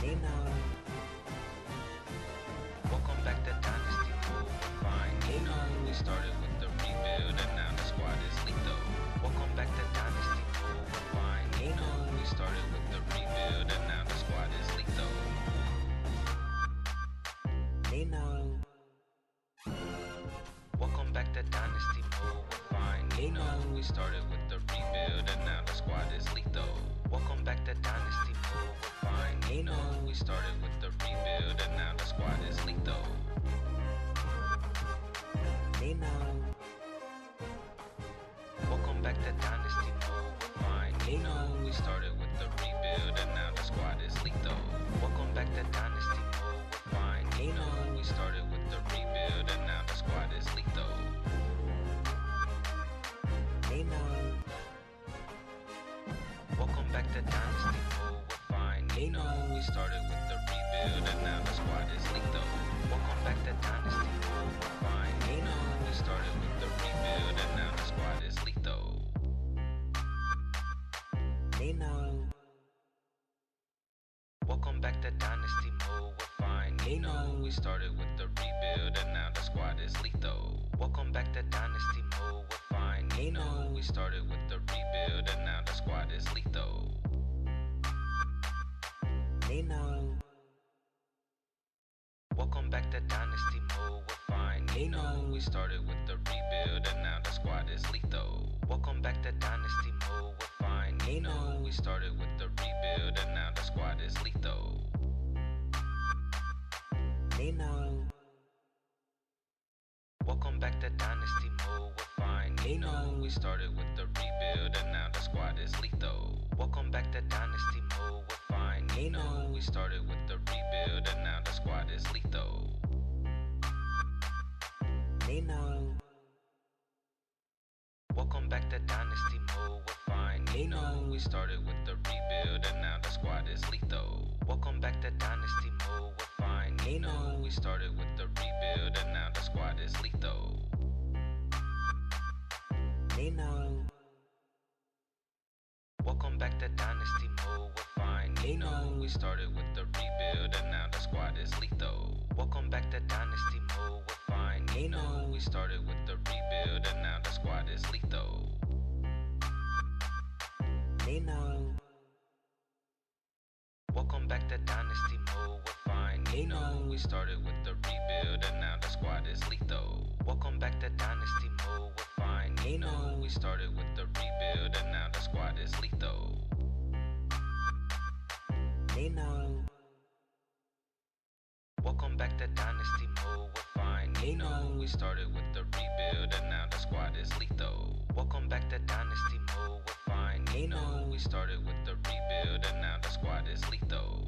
Welcome back to Dynasty. We're fine. We started with the rebuild and now the squad is lethal. Welcome back to Dynasty. We're fine. We started with the rebuild and now the squad is lethal. Welcome back to Dynasty. We're fine. We started with the rebuild and now the squad is lethal. Welcome back to Dynasty. We're fine. We started with the rebuild and now the squad is lethal. Welcome back to Dynasty. We're fine. We started with the rebuild and now the squad is lethal. Welcome back to Dynasty. We're fine. We started with the rebuild and now the squad is lethal. Welcome back to Dynasty. We're fine. We started with the rebuild and now the squad is lethal. Welcome back to Dynasty. We're fine. We started with the rebuild and now the squad is lethal. Welcome back to Dynasty mode, we're fine. We started with the rebuild and now the squad is lethal. Welcome back to Dynasty mode, we're fine. We started with the rebuild and now the squad is lethal. Welcome back to Dynasty mode, we're fine. We started with the rebuild and now the squad is lethal. Welcome back to Dynasty mode, we're fine. We started with the rebuild and now the squad is lethal. Welcome back to Dynasty mode, we're fine. We started with the rebuild and now the squad is lethal. Welcome back to Dynasty mode, we're fine. We started with the rebuild and now the squad is lethal. Welcome back to Dynasty mode, we're fine. We started with the rebuild and now the squad is lethal. Welcome back to Dynasty mode, we're fine. We started with the rebuild and now the squad is lethal. Welcome back to Dynasty mode, we're fine. We started with the rebuild and now the squad is lethal. Welcome back to Dynasty mode, we're fine. We started with the rebuild and now the squad is lethal. Welcome back to Dynasty mode, we're fine. We started with the rebuild and now the squad is lethal. Welcome back to Dynasty mode, we're fine. We started with the rebuild and now the squad is lethal. Welcome back to Dynasty mode, we're fine. We started with the rebuild and now the squad is lethal.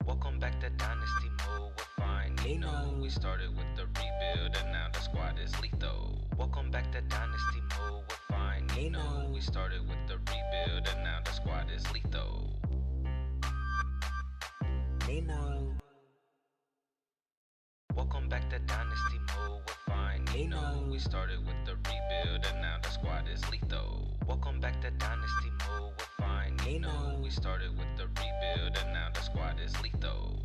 Welcome back to Dynasty mode, we're fine. We started with the rebuild and now the squad is lethal. Welcome back to Dynasty mode, we're fine. We started with the rebuild and now the squad is lethal. Welcome back to Dynasty mode, we're fine. We started with the rebuild and now the squad is lethal. Welcome back to Dynasty mode, we're fine. We started with the rebuild and now the squad is lethal.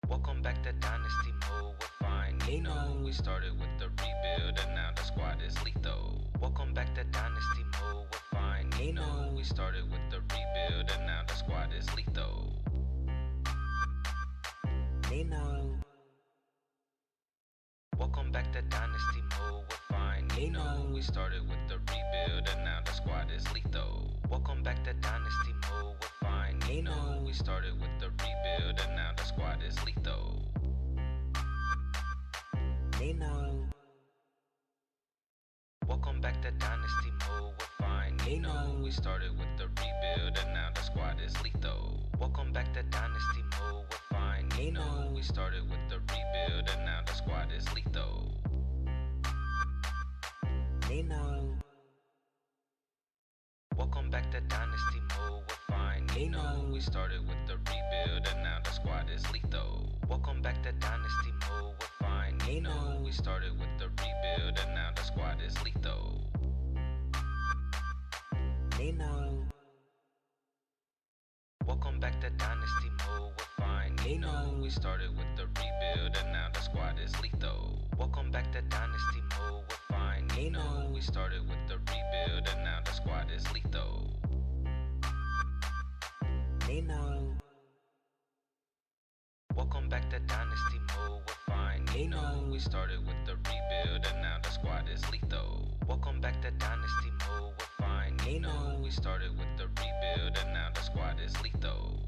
Welcome back to Dynasty mode, we're fine. We started with the rebuild and now the squad is lethal. Welcome back to Dynasty mode, we're fine. We started with the rebuild and now the squad is lethal. Welcome back to Dynasty mode, we're fine. We started with the rebuild and now the squad is lethal. Welcome back to Dynasty mode, we're fine. We started with the rebuild and now the squad is lethal. Welcome back to Dynasty mode, we're fine. We started with the rebuild and now the squad is lethal. Welcome back to Dynasty mode, we're fine. We started with the rebuild and now the squad is lethal. Welcome back to Dynasty mode, we're fine. We started with the rebuild and now the squad is lethal. Welcome back to Dynasty mode, we're fine. We started with the rebuild and now the squad is lethal. Welcome back to Dynasty mode, we're fine. We started with the rebuild We started with the rebuild and now the squad is lethal. Welcome back to Dynasty mode, we're fine. We started with the rebuild and now the squad is lethal. Welcome back to Dynasty mode, we're fine. We started with the rebuild and now the squad is lethal. Welcome back to Dynasty mode, we're fine. We started with the rebuild and now the squad is lethal.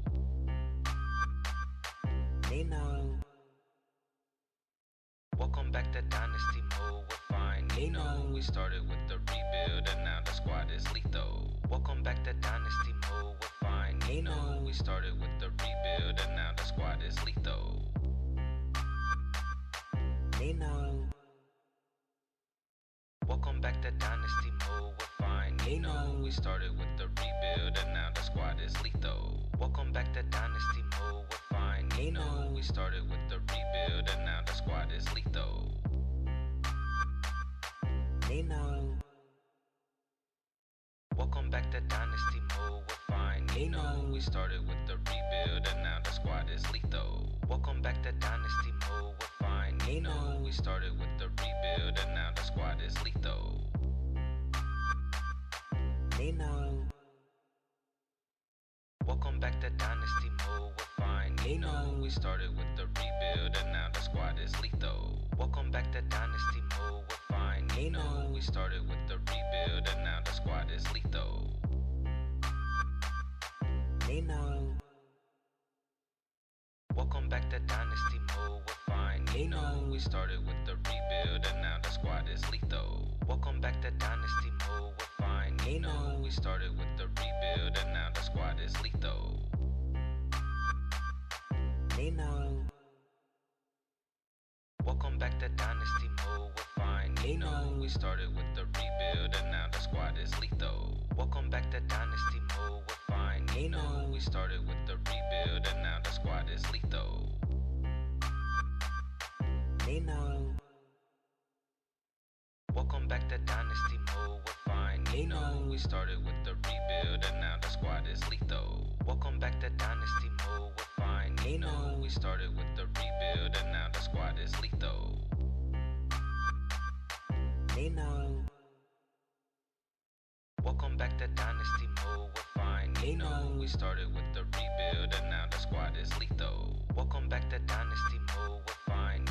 Welcome back to Dynasty mode, we're fine. We started with the rebuild and now the squad is lethal. Welcome back to Dynasty mode, we're fine. We started with the rebuild and now the squad is lethal. Welcome back to Dynasty mode, we're fine. We started with the rebuild and now the squad is lethal. Welcome back to Dynasty mode, we're fine. We started with the rebuild and now the squad is lethal. Welcome back to Dynasty mode, we're fine. We started with the rebuild and now the squad is lethal. Welcome back to Dynasty mode, we're fine. We started with the rebuild and now the squad is lethal. Welcome back to Dynasty mode, we're fine. We started with the rebuild and now the squad is lethal. Welcome back to Dynasty mode, we're fine. We started with the rebuild and now the squad is lethal. Welcome back to Dynasty mode, we're fine. We started with the rebuild and now the squad is lethal. Welcome back to Dynasty mode, we're fine. We started with the rebuild and now the squad is lethal. Welcome back to Dynasty mode, we're fine. We started with the rebuild and now the squad is lethal. Welcome back to Dynasty mode, we're fine. We started with the rebuild and now the squad is lethal. Welcome back to Dynasty mode, we're fine. We started with the rebuild and now the squad is lethal. Welcome back to Dynasty mode, we're fine. We started with the rebuild and now the squad is lethal. Welcome back to Dynasty mode, we're fine.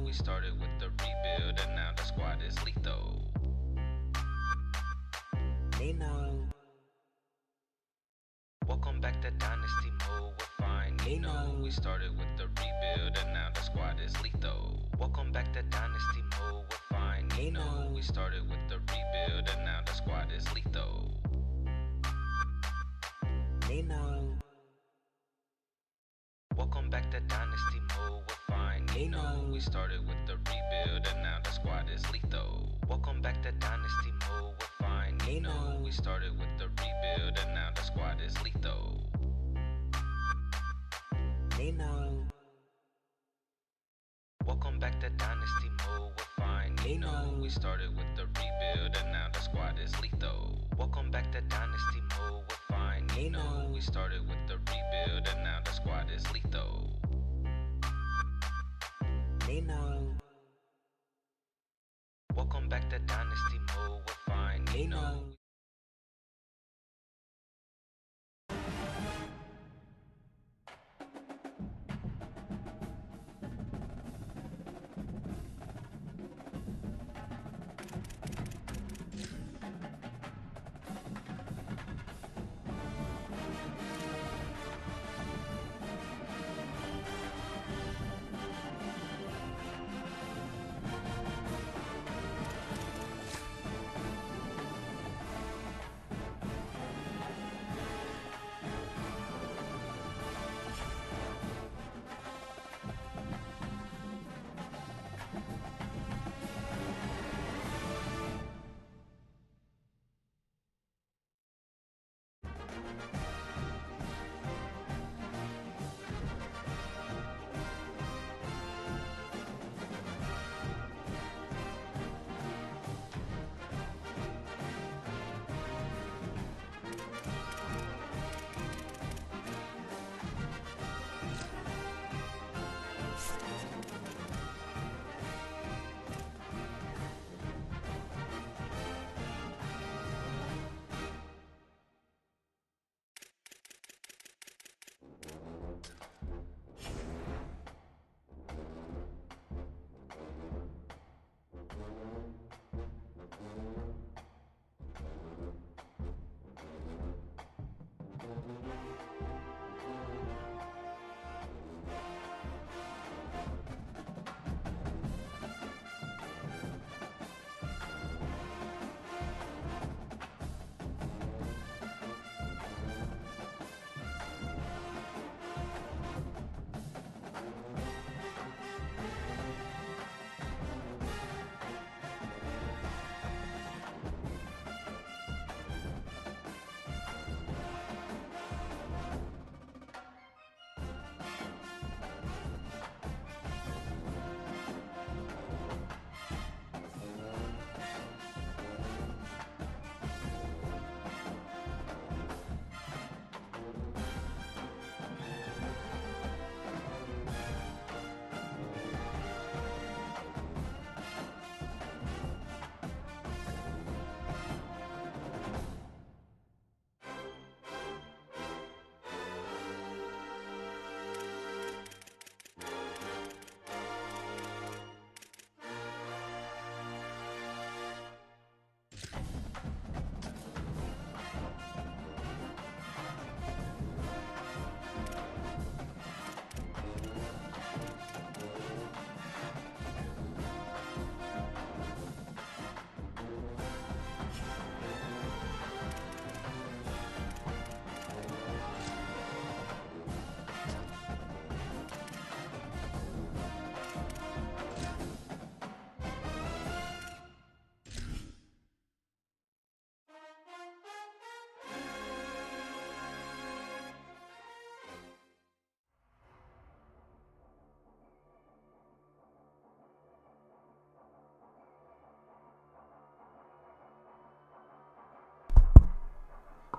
We started with the rebuild and now the squad is lethal. Welcome back to Dynasty mode, we're fine. We started with the rebuild and now the squad is lethal. Welcome back to Dynasty mode, we're fine. We started with the rebuild and now the squad is lethal. Welcome back to Dynasty mode, we're fine. We started with the rebuild and now the squad is lethal. Welcome back to Dynasty mode, we're fine. We started with the rebuild and now the squad is lethal. Welcome back to Dynasty mode, we're fine. We started with the rebuild and now the squad is lethal. Welcome back to Dynasty mode, we're fine. We started with the rebuild and now the squad is lethal. Welcome back to Dynasty mode, we're fine. We started with the rebuild and now the squad is lethal. Welcome back to Dynasty mode, we're fine.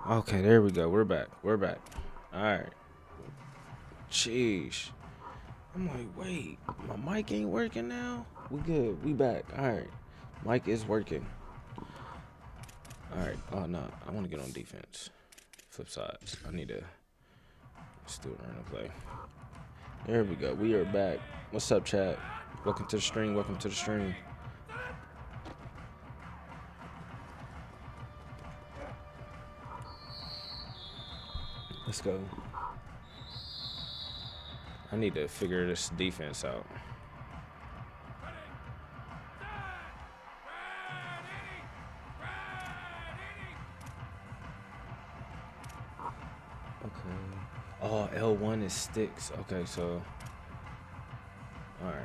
Okay, there we go. We're back. We're back. All right. Jeez. I'm like, wait, my mic ain't working now? We good. We back. All right. Mic is working. All right. Oh, no. I want to get on defense. Flip sides. I need to still run a play. There we go. We are back. What's up, chat? Welcome to the stream. Welcome to the stream. Let's go. I need to figure this defense out. Okay. Oh, L1 is sticks. Okay, so. All right.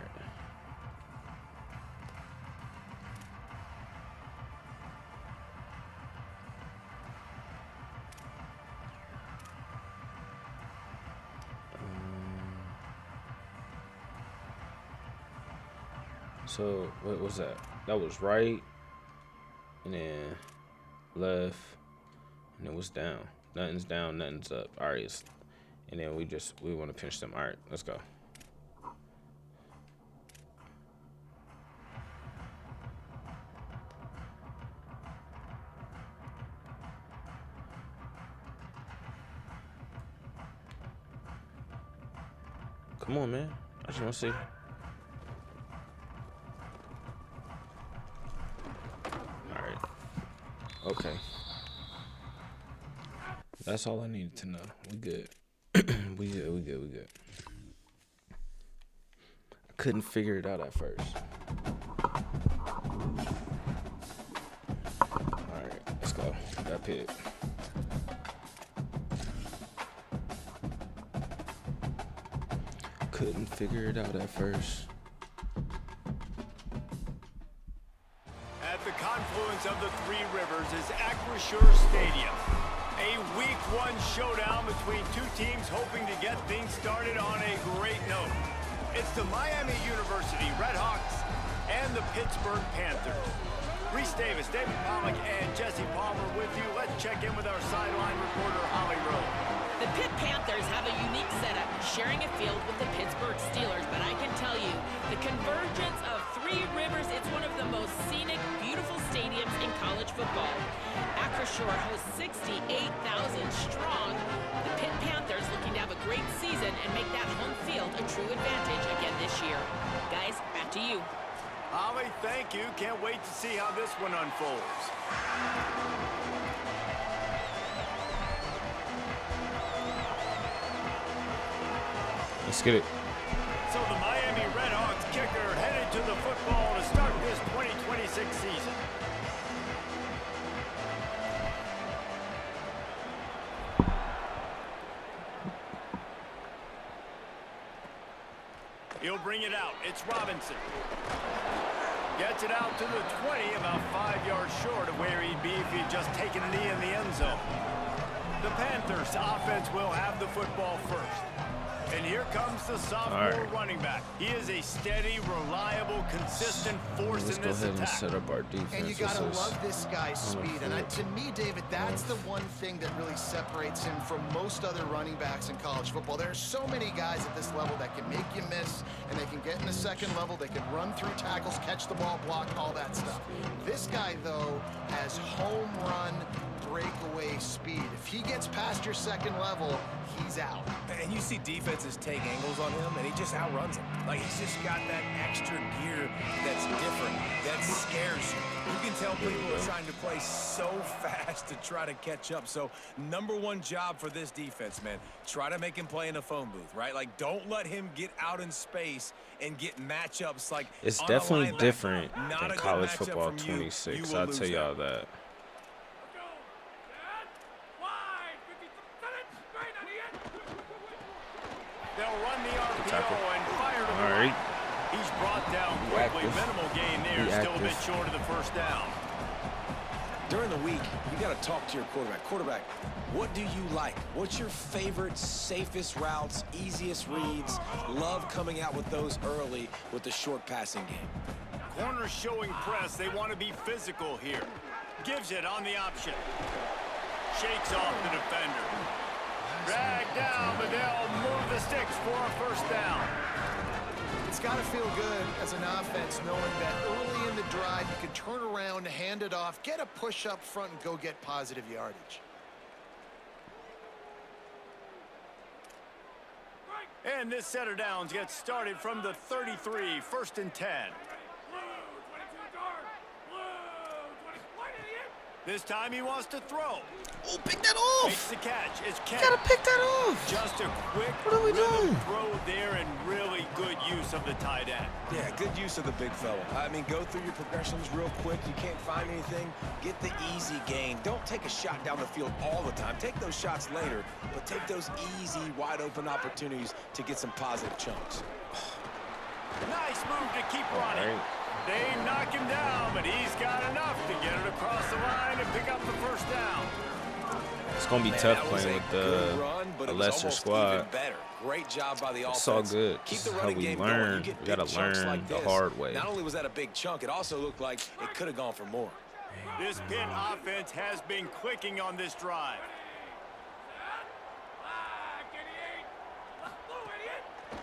So what was that? That was right, and then left, and it was down. Nothing's down, nothing's up. All right, and then we want to pinch them. All right, let's go. Come on, man. I just want to see. Okay. That's all I needed to know. We good. we good. I couldn't figure it out at first. Alright, let's go. That pick. Couldn't figure it out at first. At the confluence of the Three Rivers is Acrisure Stadium. A Week 1 showdown between two teams hoping to get things started on a great note. It's the Miami University Redhawks and the Pittsburgh Panthers. Reese Davis, David Pollack, and Jesse Palmer with you. Let's check in with our sideline reporter, Holly Rowe. The Pitt Panthers have a unique setup, sharing a field with the Pittsburgh Steelers, but I can tell you, the convergence of Three Rivers, it's one of the most scenic, beautiful stadiums in college football. Acrisure hosts 68,000 strong. The Pitt Panthers looking to have a great season and make that home field a true advantage again this year. Guys, back to you. Holly, thank you. Can't wait to see how this one unfolds. Let's get it. So the Miami Redhawks kicker headed to the football to start this 2026 season. He'll bring it out. It's Robinson. Gets it out to the 20, about 5 yards short of where he'd be if he'd just taken a knee in the end zone. The Panthers offense will have the football first. And here comes the sophomore running back. He is a steady, reliable, consistent force in this attack. Let's go ahead and set up our defense. And you gotta love this guy's speed. And to me, David, that's the one thing that really separates him from most other running backs in college football. There are so many guys at this level that can make you miss, and they can get in the second level. They can run through tackles, catch the ball, block, all that stuff. This guy, though, has home run breakaway speed. If he gets past your second level, he's out. And you see defenses take angles on him, and he just outruns them. Like, he's just got that extra gear that's different, that scares you. You can tell people are trying to play so fast to try to catch up. So, #1 job for this defense, man. Try to make him play in a phone booth, right? Like, don't let him get out in space and get matchups like it's definitely different than college football 26. I'll tell y'all that. They'll run the RPO and fire to the right. He's brought down quickly. Minimal gain there, still a bit short of the first down. During the week, you got to talk to your quarterback. Quarterback, what do you like? What's your favorite, safest routes, easiest reads? Love coming out with those early with the short passing game. Corners showing press. They want to be physical here. Gives it on the option. shakes off the defender. Dragged down, but they'll move the sticks for a first down. It's got to feel good as an offense knowing that early in the drive you can turn around, hand it off, get a push up front, and go get positive yardage. And this set of downs gets started from the 33, 1st and 10. This time he wants to throw. Oh, pick that off. Makes the catch. It's You gotta pick that off. just a quick What are we doing? throw there and really good use of the tight end. Yeah, good use of the big fella. I mean, go through your progressions real quick. You can't find anything, get the easy gain. Don't take a shot down the field all the time. Take those shots later, but take those easy, wide-open opportunities to get some positive chunks. Nice move to keep running. Right. They knock him down, but he's got enough to get it across the line and pick up the first down. It's gonna be Man, tough that was playing a with good run, but a it was lesser almost squad. even better. Great job by the offense. It's all good. Keep This the is how running we game going. You learn. get We gotta big chunks learn like the this. hard way. Not only was that a big chunk, it also looked like it could have gone for more. This Pitt offense has been clicking on this drive.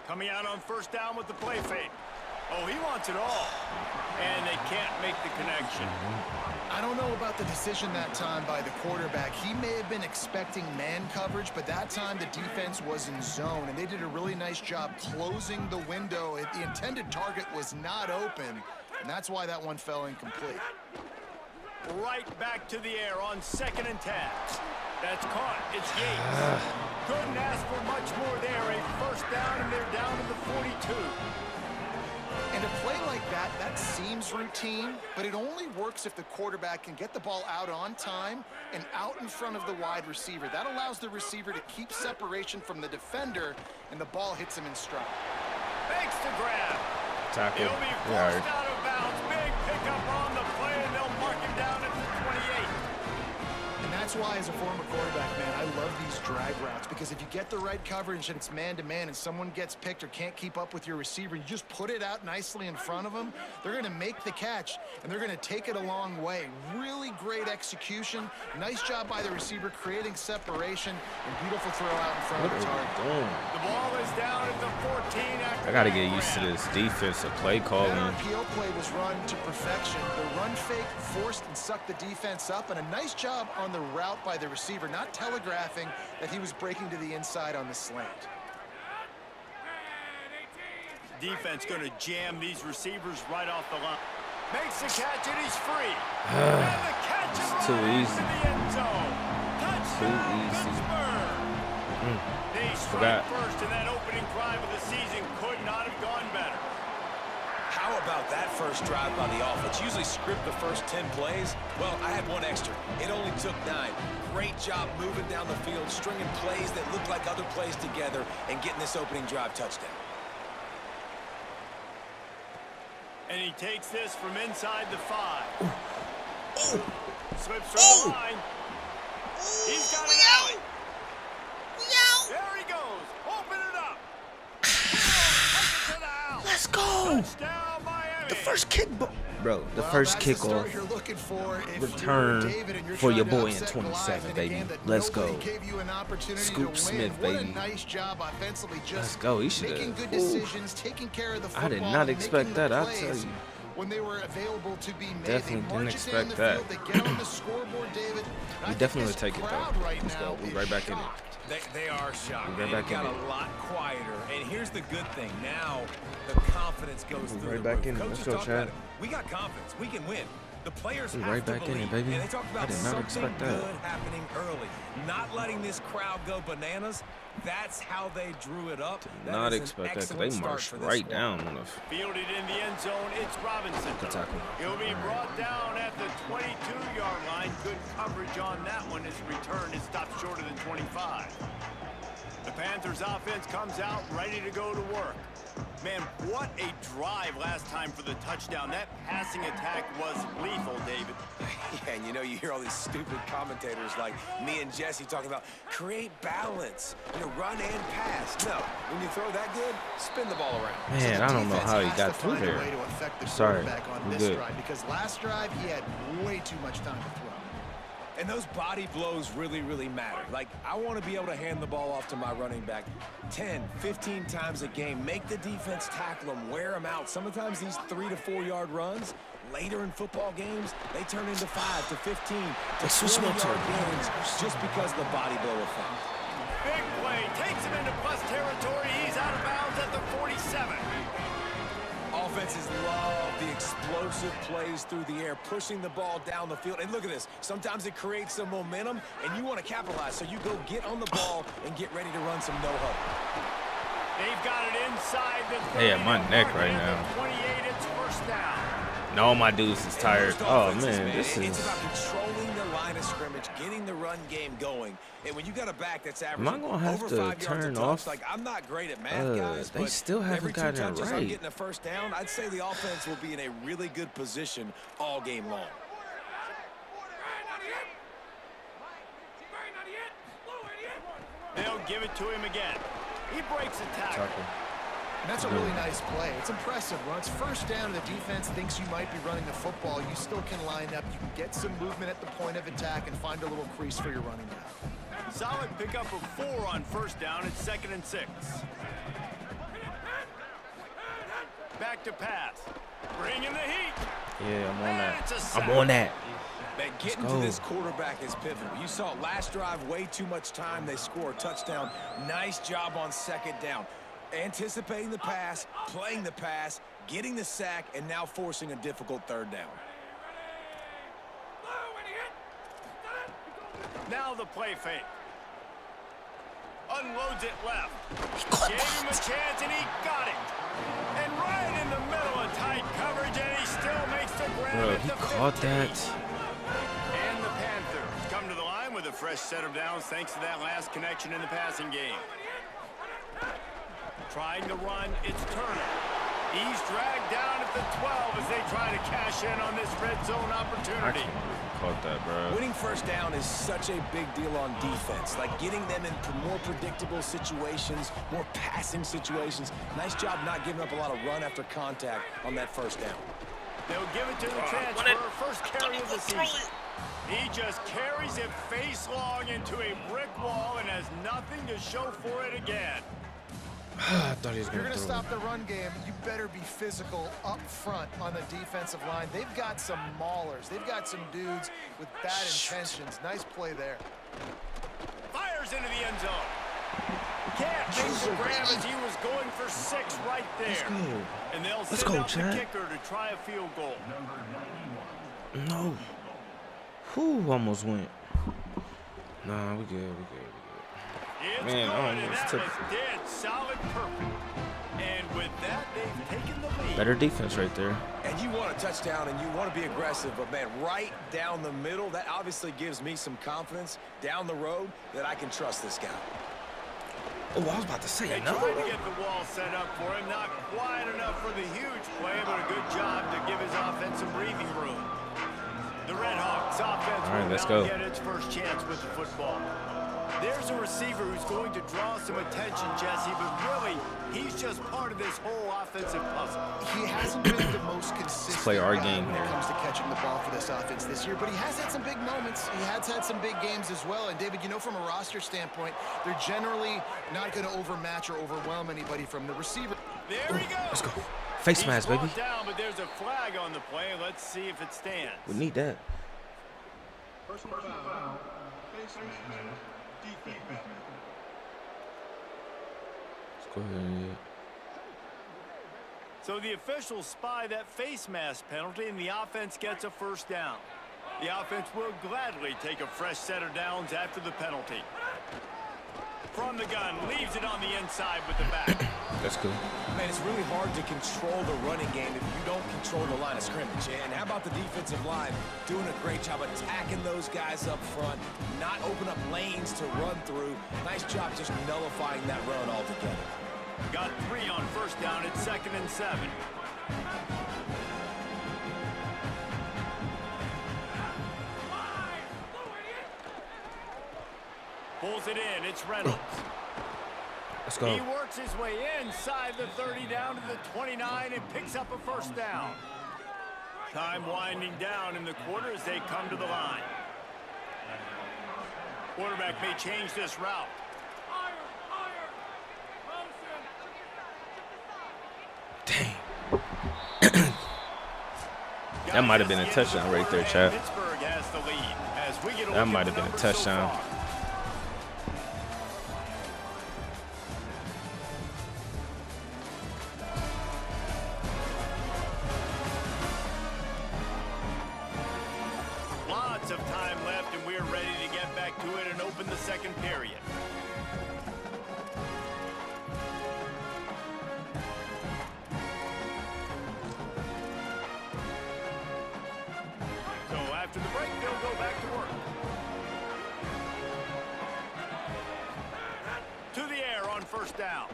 Coming out on first down with the play fake. Oh, he wants it all. And they can't make the connection. I don't know about the decision that time by the quarterback. He may have been expecting man coverage, but that time the defense was in zone, and they did a really nice job closing the window. The intended target was not open, and that's why that one fell incomplete. Right back to the air on 2nd and 10. That's caught. It's Yates. Couldn't ask for much more there. A first down, and they're down to the 42. And a play like that, that seems routine, but it only works if the quarterback can get the ball out on time and out in front of the wide receiver. That allows the receiver to keep separation from the defender, and the ball hits him in stride. Makes the grab. Tackle. He'll be Yeah, forced out of bounds. Big pickup on the play, and they'll mark him down at the 28. And that's why, as a former quarterback, man, I love these drag routes, because if you get the right coverage and it's man-to-man and someone gets picked or can't keep up with your receiver, you just put it out nicely in front of them, they're going to make the catch, and they're going to take it a long way. Really great execution. Nice job by the receiver creating separation, and beautiful throw out in front of the target. The ball is down at the 14 after I gotta that get used to grab. this defensive play That calling. RPO play was run to perfection. The run fake forced and sucked the defense up, and a nice job on the route by the receiver, not telegraphing that he was breaking to the inside on the slant. Defense going to jam these receivers right off the line. Makes the catch, and he's free. And the catch It's too arrives easy. in the end zone. Touchdown, easy. Pittsburgh. They Forgot. strike first, and that opening drive of the season could not have gone better. How about that first drive by the offense? Usually script the first 10 plays. Well, I had one extra. It only took 9. Great job moving down the field, stringing plays that look like other plays together, and getting this opening drive touchdown. And he takes this from inside the 5. Oh, Slips through Oh. the line. He's got it out. There he goes. Open it up. Take it to the house. let's go. Touchdown, Miami. The first kick, bro. The Well, first that's the start kickoff. you're looking for if Return you're David and you're for trying your to boy in upset 27, Goliath in a baby. game that Let's nobody go. gave you an opportunity Scoop to win. Smith, What baby. a nice job offensively, just Let's go. He should've- making good Ooh. decisions, taking care of the football. I did not expect making that, the I'll plays tell you. when they were available to be made. Definitely they didn't march it expect down the that. field, they get on the scoreboard, David. and I We think definitely this would take it, though. crowd right Let's go. now We is right back in it. shocked. They are shocked. We're and back it got in a it. lot quieter. And here's the good thing. Now the confidence goes We're through right the back roof. in it. Coaches Let's go, talk about Chad. it. We got confidence. We can win. The players We're have right to back in believe. it, baby. And they talk about I did not something expect that. good happening early. Not letting this crowd go bananas. That's how they drew it up. Did That not is an expect that because excellent they start marched for this right squad. down on us. Fielded in the end zone, it's Robinson. Good tackle. He'll be brought down at the 22-yard line. Good coverage on that one. His return is stopped short of the 25. The Panthers offense comes out ready to go to work. Man, what a drive last time for the touchdown. That passing attack was lethal, David. Yeah, and you hear all these stupid commentators like me and Jesse talking about create balance, run and pass. No, when you throw that good, spin the ball around. Man, I don't know Defense how he has got to through find a there. way to affect the Sorry, quarterback on we're this good. drive, because last drive he had way too much time to throw. And those body blows really, really matter. Like, I want to be able to hand the ball off to my running back 10, 15 times a game. Make the defense tackle them, wear them out. Sometimes these 3 to 4 yard runs, later in football games, they turn into 5 to 15 to 20-yard gains just because of the body blow effect. Big play, takes him into plus territory. He's out of bounds at the 47. Offenses love the explosive plays through the air, pushing the ball down the field. And look at this. Sometimes it creates some momentum, and you want to capitalize. So you go get on the ball and get ready to run some no-huddle. They've got it inside the 30. Hey, my neck right now. 28, it's first down. No, my dudes is tired. Oh, man, this It's is... about controlling the line of scrimmage, getting the run game going. And when you got a back that's averaging Am I gonna have over to 5 yards turn a touch, off? like, I'm not great at math, guys, They but still haven't every 2 gotten it touches on right. getting a first down, I'd say the offense will be in a really good position all game long. They'll give it to him again. He breaks a tackle. And that's a really nice play. It's impressive. When it's first down and the defense thinks you might be running the football, you still can line up. You can get some movement at the point of attack and find a little crease for your running back. Solid pickup of 4 on first down. It's 2nd and 6. Back to pass. Bring in the heat. Yeah, I'm on And it's a that. sack. I'm on that. Man, getting Let's to go. this quarterback is pivotal. You saw last drive, way too much time. They score a touchdown. Nice job on 2nd down. Anticipating the pass, playing the pass, getting the sack, and now forcing a difficult 3rd down. Now the play fake. Unloads it left. Gave him a chance, and he got it. And right in the middle of tight coverage, and he still makes the grab Bro, at he the caught 15. that. And the Panthers come to the line with a fresh set of downs thanks to that last connection in the passing game. Trying to run, it's Turner. He's dragged down at the 12 as they try to cash in on this red zone I opportunity. can't caught that, bro. Winning first down is such a big deal on defense, like getting them into more predictable situations, more passing situations. Nice job not giving up a lot of run after contact on that first down. They'll give it to the transfer, first carry of the season. He just carries it face long into a brick wall and has nothing to show for it again. I thought he was If you're going going to to throw. stop the run game, you better be physical up front on the defensive line. They've got some maulers. They've got some dudes with bad intentions. Nice play there. Fires into the end zone. Can't make the grab as he was going for 6 right there. Let's go. And they'll Let's send go, out the Chad. kicker to try a field goal. No. Whew, almost went. Nah, we good. It's Man, good, I and almost that took- was dead solid perfect. And with that, they've taken the lead. Better defense right there. And you want a touchdown and you want to be aggressive, but man, right down the middle, that obviously gives me some confidence down the road that I can trust this guy. Oh, I was about to say They another tried to one. get the wall set up for him. Not quite enough for the huge play, but a good job to give his offense some breathing room. The Red Hawks offense All right, will let's now go. get its first chance with the football. There's a receiver who's going to draw some attention, Jesse, but really, he's just part of this whole offensive puzzle. He hasn't been the most consistent play our guy game when here. it comes to catching the ball for this offense this year, but he has had some big moments. He has had some big games as well. And David, you know, from a roster standpoint, they're generally not going to overmatch or overwhelm anybody from the receiver. There he goes. Let's go. Face He's mask, baby. brought down, but there's a flag on the play. Let's see if it stands. We need that. Personal foul. Pacers. Defense. Let's go ahead. So the officials spy that face mask penalty, and the offense gets a first down. The offense will gladly take a fresh set of downs after the penalty. From the gun, leaves it on the inside with the back. That's cool. Man, it's really hard to control the running game if you don't control the line of scrimmage. And how about the defensive line doing a great job attacking those guys up front, not open up lanes to run through. Nice job just nullifying that run altogether. Got 3 on first down. It's 2nd and 7. Pulls it in. It's Reynolds. Let's He go. works his way inside the 30 down to the 29 and picks up a first down. Time winding down in the quarter as they come to the line. Quarterback may change this route. Dang. That might have been a touchdown right there, Chad. Pittsburgh has the lead as we get That might have been a touchdown. Lots of time left, and we're ready to get back to it and open the second period. So after the break, they'll go back to work. To the air on first down.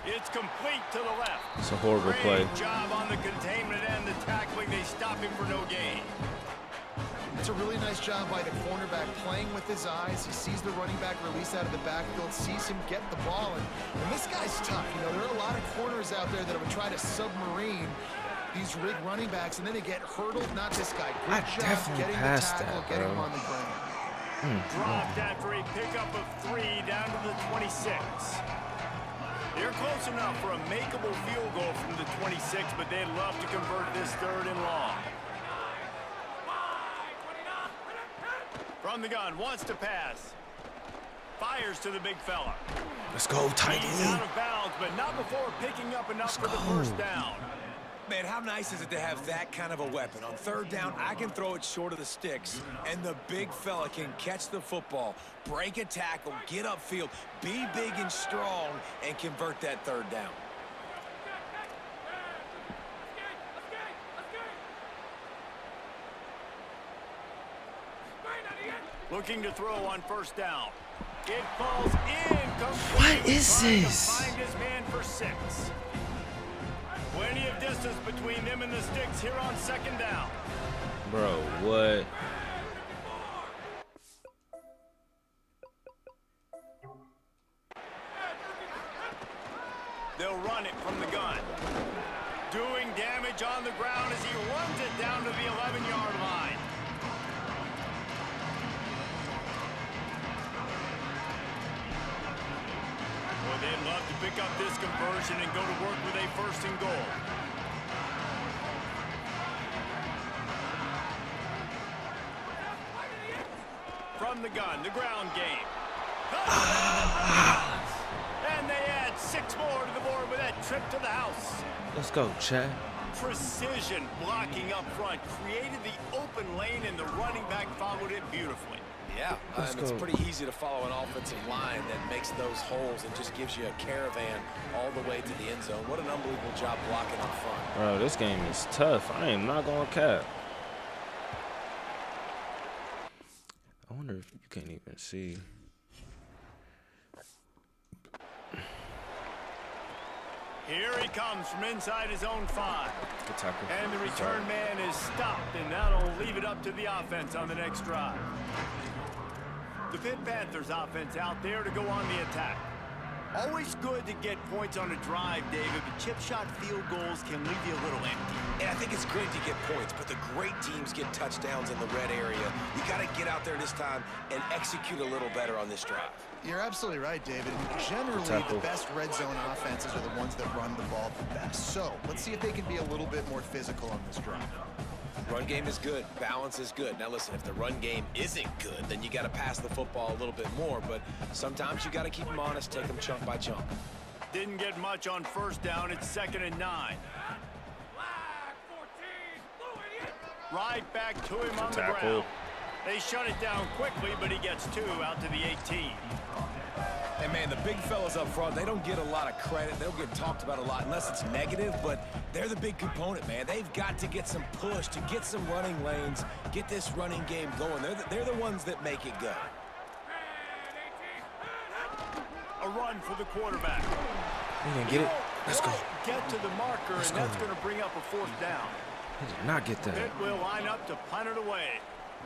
It's complete to the left. It's a horrible play. Great job on the containment and the tackling. They stop him for no gain. It's a really nice job by the cornerback playing with his eyes. He sees the running back release out of the backfield, sees him get the ball, and this guy's tough. You know, there are a lot of corners out there that would try to submarine these rig running backs, and then they get hurdled. Not this guy. Good job definitely getting the passed tackle, that, getting bro. him on the ground. Dropped after a pickup of 3 down to the 26. They're close enough for a makeable field goal from the 26, but they'd love to convert this 3rd and long. From the gun, wants to pass. Fires to the big fella. Let's go, tight He's end. out of bounds, but not before picking up enough for the first down. Man, how nice is it to have that kind of a weapon? On 3rd down, I can throw it short of the sticks, and the big fella can catch the football, break a tackle, get upfield, be big and strong, and convert that 3rd down. Looking to throw on first down. It falls incomplete. What is Trying to this? find his man for 6. Plenty of distance between them and the sticks here on 2nd down. Bro, what? They'll run it from the gun. Doing damage on the ground as he runs it down to the 11-yard line. Well, they'd love to pick up this conversion and go to work with a 1st and goal. From the gun, the ground game. And they add 6 more to the board with that trip to the house. Let's go, Chad. Precision blocking up front created the open lane, and the running back followed it beautifully. Yeah, Let's it's go. pretty easy to follow an offensive line that makes those holes and just gives you a caravan all the way to the end zone. What an unbelievable job blocking up front. Bro, this game is tough. I am not going to cap. I wonder if you can't even see. Here he comes from inside his own 5. Good tackle. And the return man is stopped, and that'll leave it up to the offense on the next drive. The Pitt Panthers offense out there to go on the attack. Always good to get points on a drive, David, but chip shot field goals can leave you a little empty. And I think it's great to get points, but the great teams get touchdowns in the red area. You got to get out there this time and execute a little better on this drive. You're absolutely right, David. Generally, Tackle. the best red zone offenses are the ones that run the ball the best. So let's see if they can be a little bit more physical on this drive. Run game is good. Balance is good. Now listen, if the run game isn't good, then you got to pass the football a little bit more. But sometimes you got to keep them honest, take them chunk by chunk. Didn't get much on first down. It's 2nd and 9. Right back to him on the tackle. ground. They shut it down quickly, but he gets 2 out to the 18. And man, the big fellas up front, they don't get a lot of credit. They don't get talked about a lot unless it's negative, but they're the big component, man. They've got to get some push, to get some running lanes, get this running game going. They're the ones that make it go. A run for the quarterback. We gonna get it. Let's go. Get to the marker, Let's and go. that's going to bring up a 4th down. He did not get that. Pitt will line up to punt it away.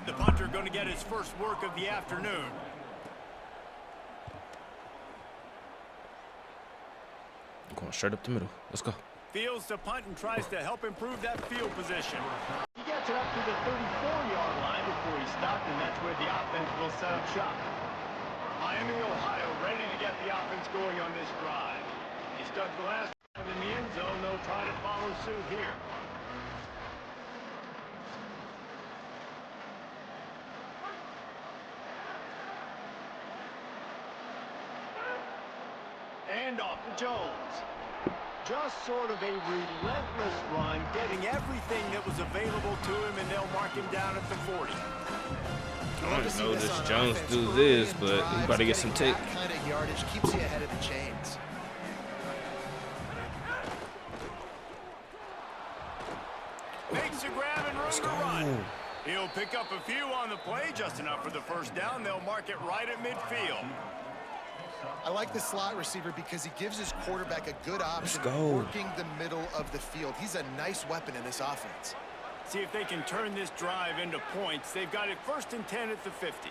The punter going to get his first work of the afternoon. Going straight up the middle. Let's go. Fields to punt and tries to help improve that field position. He gets gets it up to the 34-yard line before he stopped, and that's where the offense will set up shop. Miami, Ohio, ready to get the offense going on this drive. He stuck the last one in the end zone. They'll try to follow suit here. And off to Jones. Just sort of a relentless run, getting everything that was available to him, and they'll mark him down at the 40. I don't know this Jones do this, but we about to get some tape. That kind of yardage keeps you ahead of the chains. Makes a grab and room to run. He'll pick up a few on the play, just enough for the first down. They'll mark it right at midfield. I like the slot receiver because he gives his quarterback a good option working the middle of the field. He's a nice weapon in this offense. See if they can turn this drive into points. They've got it 1st and 10 at the 50.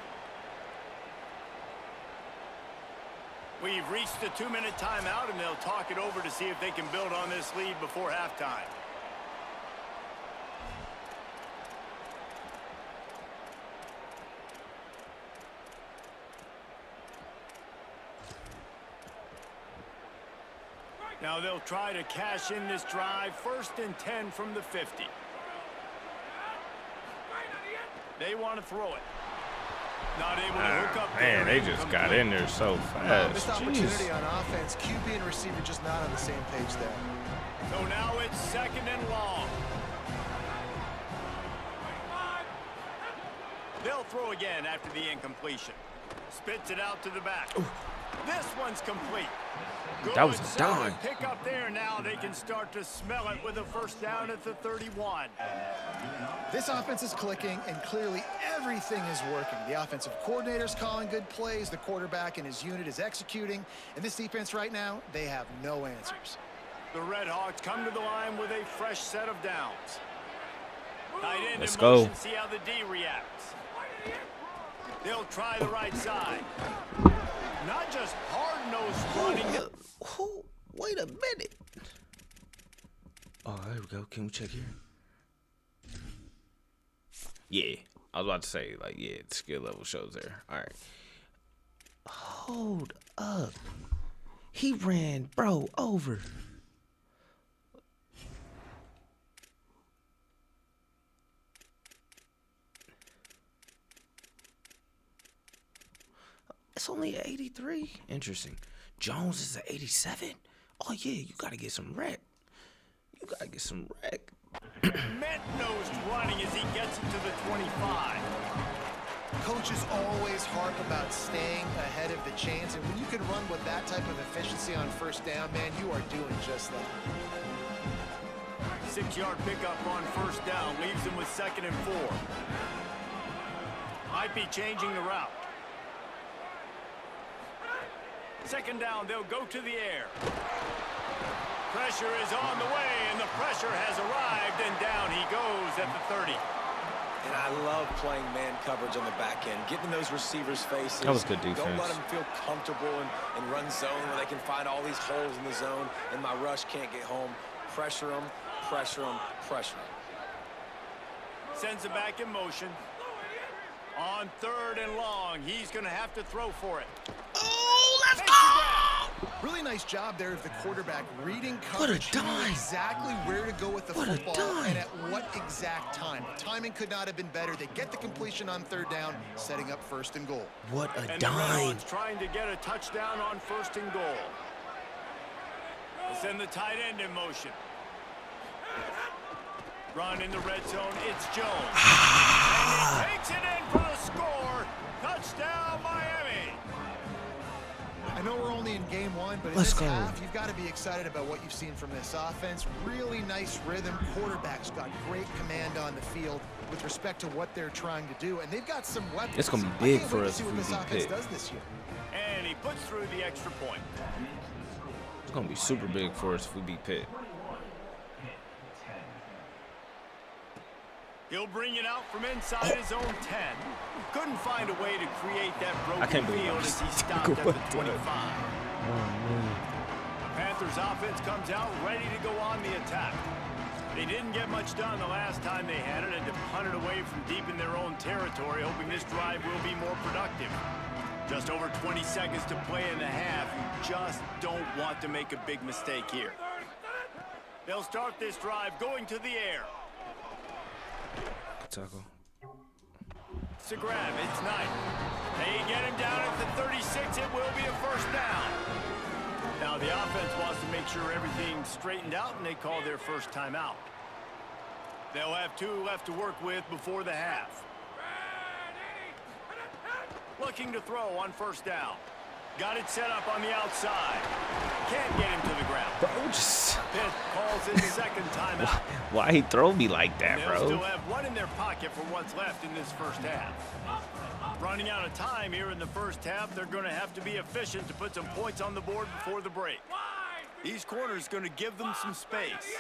We've reached the 2-minute timeout, and they'll talk it over to see if they can build on this lead before halftime. Now they'll try to cash in this drive. 1st and 10 from the 50. They want to throw it. Not able to hook up. Man, they just got in there so fast. Missed opportunity on offense. QB and receiver just not on the same page there. So now it's 2nd and long. They'll throw again after the incompletion. Spits it out to the back. Ooh. This one's complete. Good, that was a dime. Pick up there now. They can start to smell it with a 1st down at the 31. This offense is clicking, and clearly everything is working. The offensive coordinator's calling good plays. The quarterback and his unit is executing. And this defense right now, they have no answers. The Red Hawks come to the line with a fresh set of downs. Tight end Let's in go. motion, see how the D reacts. They'll try the right side. Not just hard-nosed running. Wait a minute. Oh, there we go. Can we check here? Yeah. I was about to say, like, yeah, the skill level shows there. All right. Hold up. He ran bro over. It's only an 83. Interesting. Jones is an 87. Oh, yeah, you got to get some wreck. You got to get some wreck. Mint-nosed running as he gets it to the 25. Coaches always harp about staying ahead of the chains, and when you can run with that type of efficiency on 1st down, man, you are doing just that. 6-yard pickup on 1st down leaves him with 2nd and 4. Might be changing the route. 2nd down, they'll go to the air. Pressure is on the way, and the pressure has arrived, and down he goes at the 30. And I love playing man coverage on the back end, getting those receivers' faces. That was good defense. Don't let them feel comfortable and run zone where they can find all these holes in the zone, and my rush can't get home. Pressure them, pressure them, pressure them. Sends it back in motion. On 3rd and long, he's going to have to throw for it. Oh, let's go! Really nice job there of the quarterback reading coverage. What a dime. He knew exactly where to go with the football and at what exact time. The timing could not have been better. They get the completion on 3rd down, setting up 1st and goal. What a And dime. the Red Hawks trying to get a touchdown on 1st and goal. They send the tight end in motion. Run in the red zone. It's Jones. And he takes it in for the score. Touchdown, Miami. I know we're only in game 1, but in Let's this go. half, you've got to be excited about what you've seen from this offense. Really nice rhythm. Quarterback's got great command on the field with respect to what they're trying to do, and they've got some weapons. It's gonna be I big can't for wait to us see if what we this beat offense Pitt. does this year. And he puts through the extra point. It's going to be super big for us if we beat Pitt. He'll bring it out from inside his own 10. Couldn't find a way to create that broken I can't believe field I'm as he just stopped at the going 25. Oh, man. Panthers offense comes out ready to go on the attack. They didn't get much done the last time they had it and to punt it away from deep in their own territory, hoping this drive will be more productive. Just over 20 seconds to play in the half. You just don't want to make a big mistake here. They'll start this drive going to the air. Tackle. It's a grab. It's Knight. They get him down at the 36. It will be a first down. Now the offense wants to make sure everything's straightened out, and they call their first timeout. They'll have 2 left to work with before the half. Looking to throw on first down. Got it set up on the outside. Can't get him to the ground. Bro, just... Pitt calls his second timeout. Why he throw me like that, They'll bro? still have 1 in their pocket for what's left in this first half. Running out of time here in the first half, they're going to have to be efficient to put some points on the board before the break. These corners going to give them some space.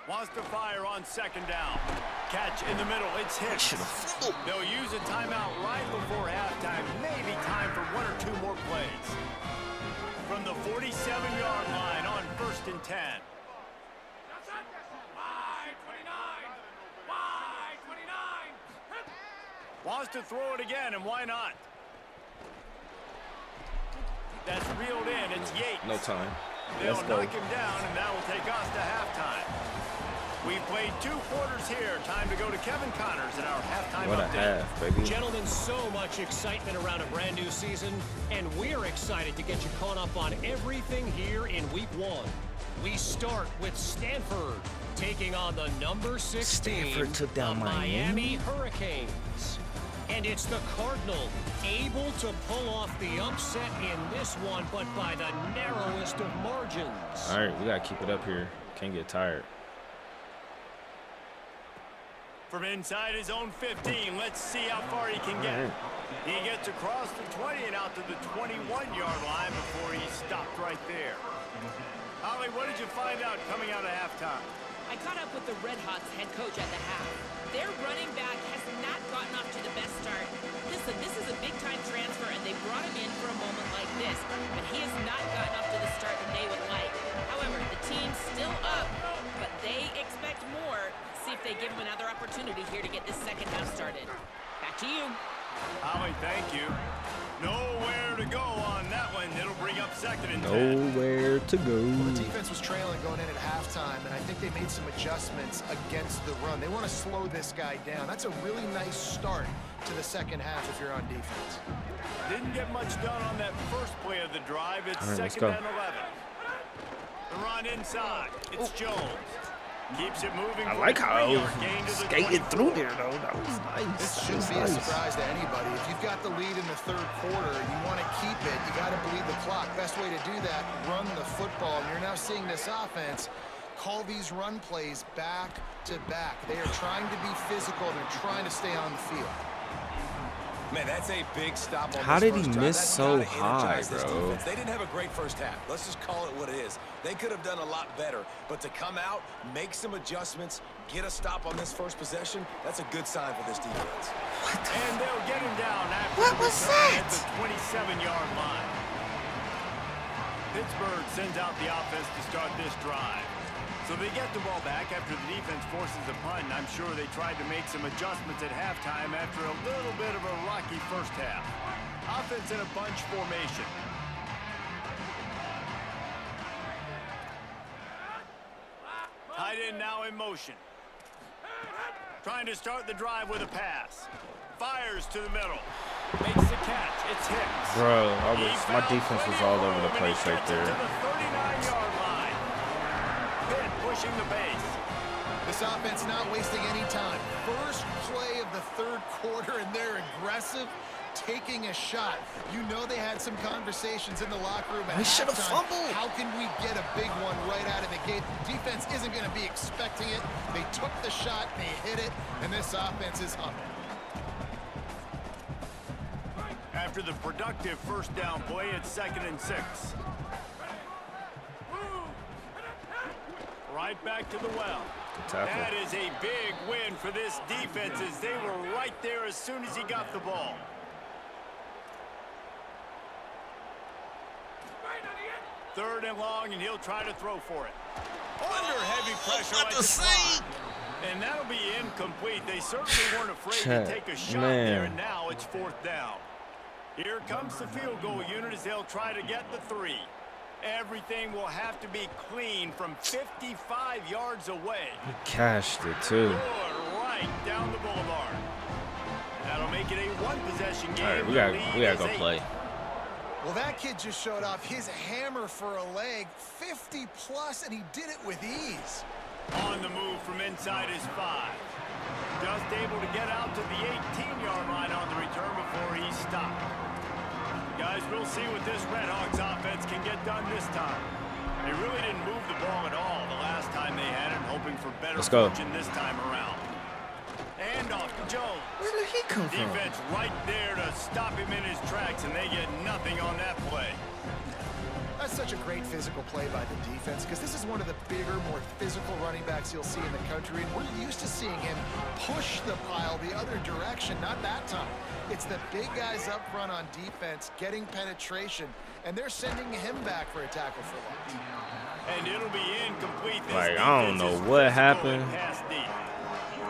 Wants to fire on second down. Catch in the middle. It's hit. They'll use a timeout right before halftime. Maybe time for 1 or 2 more plays. From the 47-yard line on 1st and 10. Wants to throw it again, and why not? That's reeled in. It's Yates. No time. They'll Let's go. knock him down, and that will take us to halftime. We've played 2 quarters here. Time to go to Kevin Connors in our halftime What a update. half, baby. Gentlemen, so much excitement around a brand new season, and we're excited to get you caught up on everything here in week 1. We start with Stanford taking on the number 16, Stanford took down the Miami. Hurricanes. And it's the Cardinal able to pull off the upset in this one, but by the narrowest of margins. All right, we got to keep it up here. Can't get tired. From inside his own 15, let's see how far he can get. He gets across the 20 and out to the 21-yard line before he stopped right there. Holly, what did you find out coming out of halftime? I caught up with the Red Hawks head coach at the half. Their running back has not gotten off to the best start. Listen, this is a big-time transfer, and they brought him in for a moment like this, but he has not gotten off to the start that they would like. However, the team's still up, but they expect more. See if they give him another opportunity here to get this second half started. Back to you. Holly, thank you. Nowhere to go on that one. It'll bring up 2nd and 10. Nowhere to go. Well, the defense was trailing going in at halftime, and I think they made some adjustments against the run. They want to slow this guy down. That's a really nice start to the second half if you're on defense. Didn't get much done on that first play of the drive. It's All right, let's 2nd go. and 11. The run inside. It's Jones. Keeps it moving. I for like a how 3-yard gain to the skated 24. through there, though. That was nice. This That shouldn't was be a nice. surprise to anybody. If you've got the lead in the 3rd quarter, you want to keep it, you got to bleed the clock. Best way to do that, run the football. And you're now seeing this offense call these run plays back to back. They are trying to be physical. They're trying to stay on the field. Man, that's a big stop on How this did he first drive. miss That's so gotta high, energize this bro? defense. They didn't have a great first half. Let's just call it what it is. They could have done a lot better, but to come out, make some adjustments, get a stop on this first possession, that's a good sign for this defense. And they'll get him down after What the was return that? at the 27-yard line. Pittsburgh sends out the offense to start this drive. So they get the ball back after the defense forces a punt, and I'm sure they tried to make some adjustments at halftime after a little bit of a rocky first half. Offense in a bunch formation. Tight end now in motion. Trying to start the drive with a pass. Fires to the middle. Makes the catch. It's Hicks. Bro, He my found defense was plenty all of over the room, and place he right gets it there. to the 39-yard line. Pitt pushing the base. This offense not wasting any time. First play of the 3rd quarter, and they're aggressive, taking a shot. You know they had some conversations in the locker room at We should have halftime. fumbled. How can we get a big one right out of the gate? Defense isn't going to be expecting it. They took the shot, they hit it, and this offense is humming. After the productive first down play, it's 2nd and 6. Right back to the well. Tackle. That is a big win for this defense as they were right there as soon as he got the ball. 3rd and long, and he'll try to throw for it. Under heavy pressure like the and that'll be incomplete. They certainly weren't afraid to take a shot there, and now it's 4th down. Here comes the field goal unit as they'll try to get the 3. Everything will have to be clean from 55 yards away. He cashed it too. Good, right down the boulevard. That'll make it a 1-possession game. All right, we gotta go play. Well, that kid just showed off his hammer for a leg, 50 plus, and he did it with ease. On the move from inside his 5. Just able to get out to the 18-yard line on the return before he stopped. Guys, we'll see what this Redhawks offense can get done this time. They really didn't move the ball at all the last time they had it, hoping for better fortune this time around. And off to Jones. Where did he come from? Defense right there to stop him in his tracks, and they get nothing on that play. That's such a great physical play by the defense because this is one of the bigger, more physical running backs you'll see in the country, and we're used to seeing him push the pile the other direction. Not that time. It's the big guys up front on defense getting penetration, and they're sending him back for a tackle for loss. And it'll be incomplete. Like, I don't know what happened.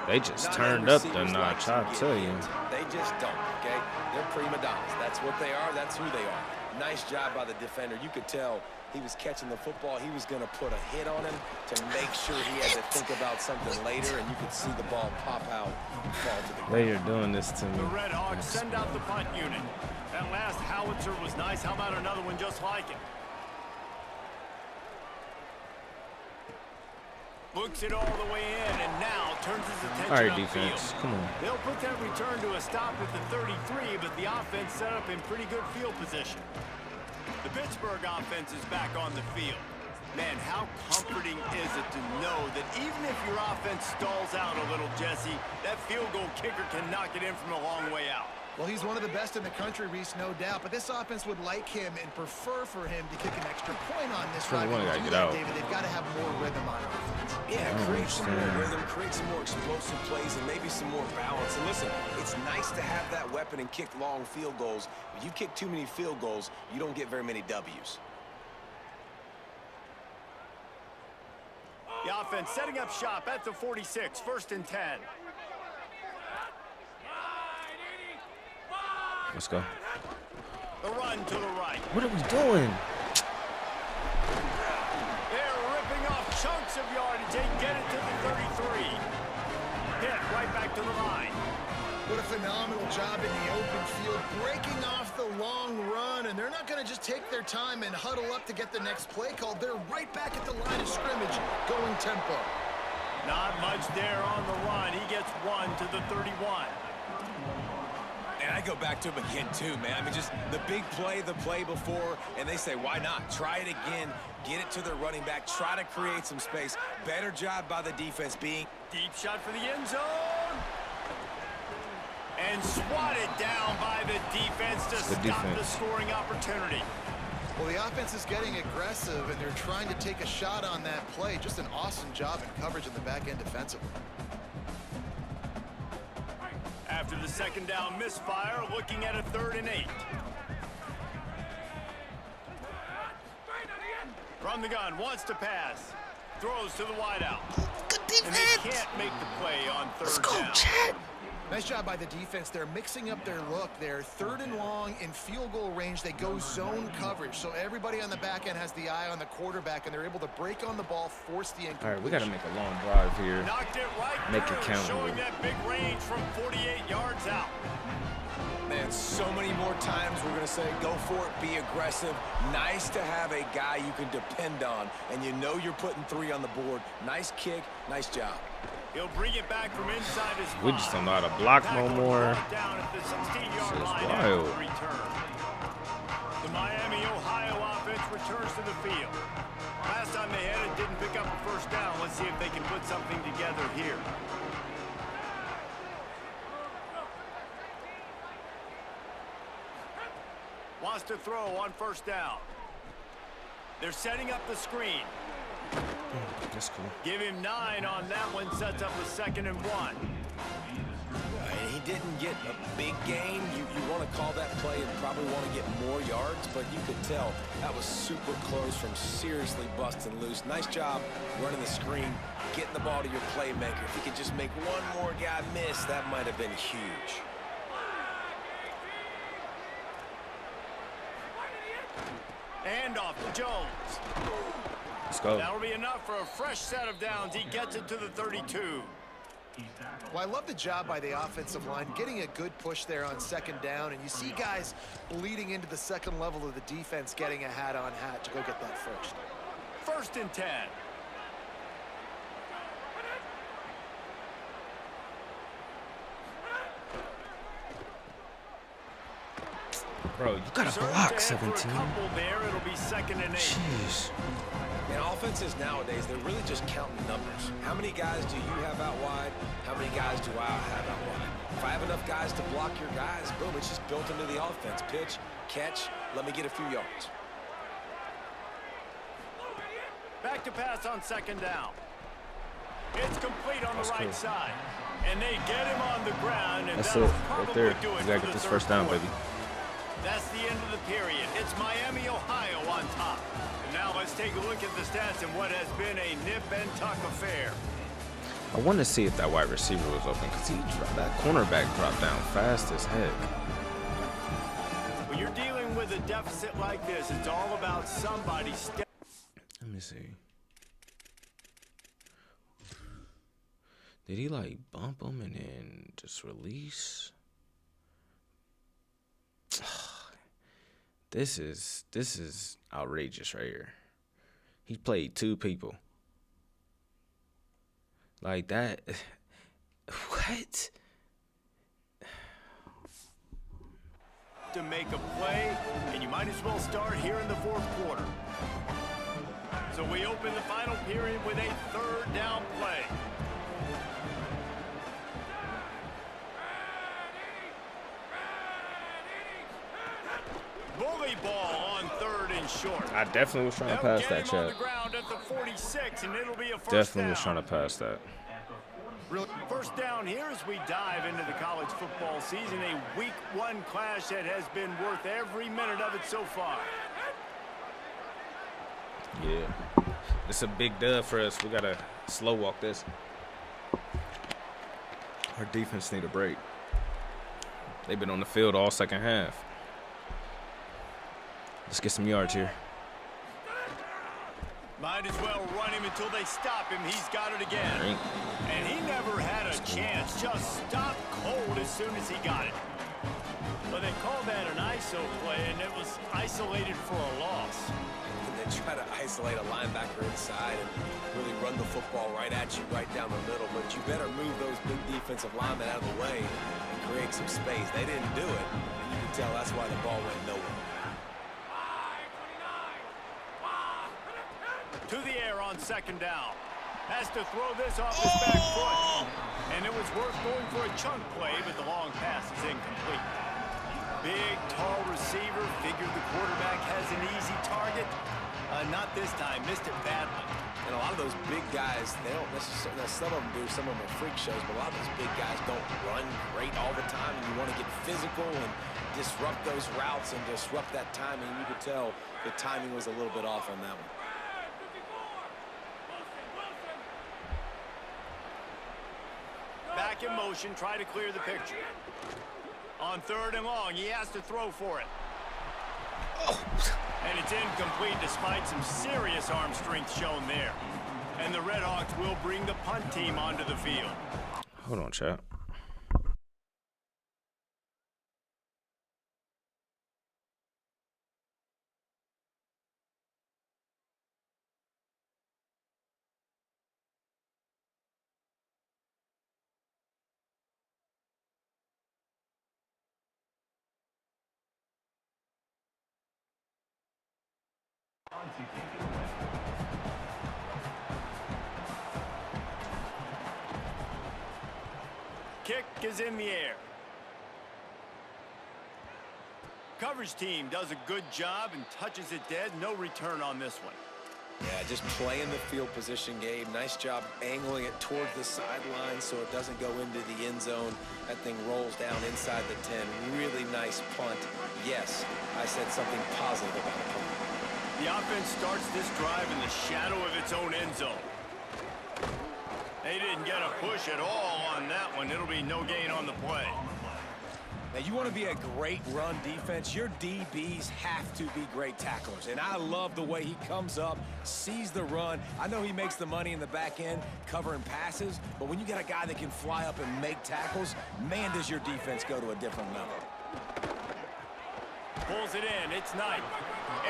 They just turned up the notch, I'll tell you. They just don't, okay? They're prima donnas. That's what they are. That's who they are. Nice job by the defender. You could tell he was catching the football. He was going to put a hit on him to make sure he had to think about something later, and you could see the ball pop out and fall to the ground. They are doing this to me. The Redhawks send out the punt unit. That last howitzer was nice. How about another one just like it? Looks it all the way in, and now turns his attention All right, upfield. defense, come on. They'll put that return to a stop at the 33, but the offense set up in pretty good field position. The Pittsburgh offense is back on the field. Man, how comforting is it to know that even if your offense stalls out a little, Jesse, that field goal kicker can knock it in from a long way out. Well, he's one of the best in the country, Reese, no doubt. But this offense would like him and prefer for him to kick an extra point on this drive. Get out. David, they've got to have more rhythm on offense. Yeah, create some more rhythm, create some more explosive plays, and maybe some more balance. And listen, it's nice to have that weapon and kick long field goals. If you kick too many field goals, you don't get very many W's. The offense setting up shop at the 46, 1st and 10. Let's go. The run to the right. What are we doing? They're ripping off chunks of yardage. They get it to the 33. Hit right back to the line. What a phenomenal job in the open field, breaking off the long run, and they're not going to just take their time and huddle up to get the next play called. They're right back at the line of scrimmage, going tempo. Not much there on the run. He gets one to the 31. And I go back to him again, too, man. I mean, just the big play, the play before, and they say, why not? Try it again, get it to their running back, try to create some space. Better job by the defense being... Deep shot for the end zone. And swatted down by the defense to stop the scoring opportunity. Well, the offense is getting aggressive, and they're trying to take a shot on that play. Just an awesome job in coverage in the back end defensively. After the 2nd down misfire, looking at a 3rd and 8. From the gun, wants to pass. Throws to the wideout. Good defense. And they can't make the play on 3rd down. Chad. Nice job by the defense. They're mixing up their look. They're 3rd and long in field goal range. They go zone coverage. So everybody on the back end has the eye on the quarterback, and they're able to break on the ball, force the incompletion. All right, we got to make a long drive here. Knocked it right Make it through, count. showing that big range from 48 yards out. Man, so many more times we're going to say, go for it, be aggressive. Nice to have a guy you can depend on, and you know you're putting 3 on the board. Nice kick, nice job. He'll bring it back from inside his 5. We just don't know how to block no more. Down at the 16-yard line wild. after the return. The Miami, Ohio offense returns to the field. Last time they had it, didn't pick up a 1st down. Let's see if they can put something together here. Wants to throw on 1st down. They're setting up the screen. That's cool. Give him 9 on that one. Sets up a 2nd and 1. He didn't didn't get a big gain. You want to call that play and probably want to get more yards, but you could tell that was super close from seriously busting loose. Nice job running the screen, getting the ball to your playmaker. If he could just make one more guy miss, that might have been huge. And off to Jones. Let's go. That'll be enough for a fresh set of downs. He gets it to the 32. Well, I love the job by the offensive line, getting a good push there on second down, and you see guys bleeding into the second level of the defense getting a hat-on-hat to go get that first. 1st and 10. Bro, you gotta block 17. There, it'll be 2nd and 8. Jeez. And offenses nowadays, they're really just counting numbers. How many guys do you have out wide? How many guys do I have out wide? If I have enough guys to block your guys, boom, it's just built into the offense. Pitch, catch, let me get a few yards. Back to pass on 2nd down. It's complete on the right side. And they get him on the ground, and That's it, right there. You gotta get this first down, baby. That's the end of the period. It's Miami, Ohio on top. And now let's take a look at the stats in what has been a nip-and-tuck affair. I want to see if that wide receiver was open because that cornerback dropped down fast as heck. When you're dealing with a deficit like this, it's all about somebody stepping. Let me see. Did he like bump him and then just release? This is outrageous right here. He played 2 people. Like that. What? To make a play, and you might as well start here in the 4th quarter. So we open the final period with a 3rd down play. Bully ball on 3rd and short. I definitely was trying to pass that, on the chat. ground at the 46, and it'll be a first Definitely was down. trying to pass that. First down here as we dive into the college football season, a week 1 clash that has been worth every minute of it so far. Yeah. It's a big dub for us. We got to slow walk this. Our defense need a break. They've been on the field all second half. Let's get some yards here. Might as well run him until they stop him. He's got it again. Right. And he never had a chance. Just stopped cold as soon as he got it. But they called that an ISO play, and it was isolated for a loss. And then try to isolate a linebacker inside and really run the football right at you, right down the middle. But you better move those big defensive linemen out of the way and create some space. They didn't do it, and you can tell that's why the ball went nowhere. To the air on 2nd down. Has to throw this off his back foot. And it was worth going for a chunk play, but the long pass is incomplete. Big, tall receiver. Figured the quarterback has an easy target. Not this time. Missed it badly. And a lot of those big guys, they don't necessarily, some of them do, some of them are freak shows, but a lot of those big guys don't run great all the time. And you want to get physical and disrupt those routes and disrupt that timing. You could tell the timing was a little bit off on that one. Back in motion, try to clear the picture. On 3rd and long, he has to throw for it. And it's incomplete despite some serious arm strength shown there. And the Red Hawks will bring the punt team onto the field. Hold on, chat. Kick is in the air. Coverage team does a good job and touches it dead. No return on this one. Yeah, just playing the field position game. Nice job angling it towards the sideline so it doesn't go into the end zone. That thing rolls down inside the 10. Really nice punt. Yes, I said something positive about the punt. The offense starts this drive in the shadow of its own end zone. They didn't get a push at all on that one. It'll be no gain on the play. Now, you want to be a great run defense, your DBs have to be great tacklers. And I love the way he comes up, sees the run. I know he makes the money in the back end covering passes, but when you got a guy that can fly up and make tackles, man, does your defense go to a different level. Pulls it in. It's Knight.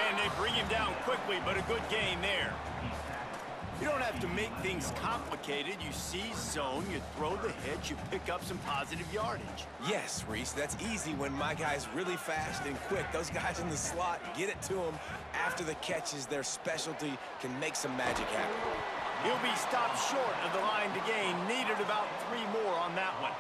And they bring him down quickly, but a good gain there. You don't have to make things complicated. You seize zone, you throw the hitch, you pick up some positive yardage. Yes, Reese, that's easy when my guy's really fast and quick. Those guys in the slot, get it to them after the catch is their specialty, can make some magic happen. He'll be stopped short of the line to gain. Needed about 3 more on that one.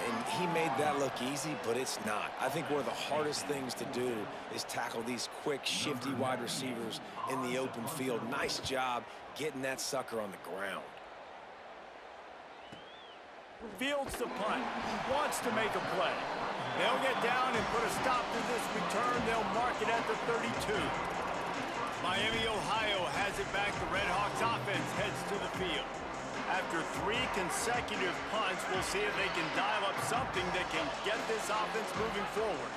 And he made that look easy, but it's not. I think one of the hardest things to do is tackle these quick, shifty wide receivers in the open field. Nice job getting that sucker on the ground. Fields the punt. Wants to make a play. They'll get down and put a stop to this return. They'll mark it at the 32. Miami, Ohio has it back. The Red Hawks offense heads to the field. After 3 consecutive punts, we'll see if they can dial up something that can get this offense moving forward.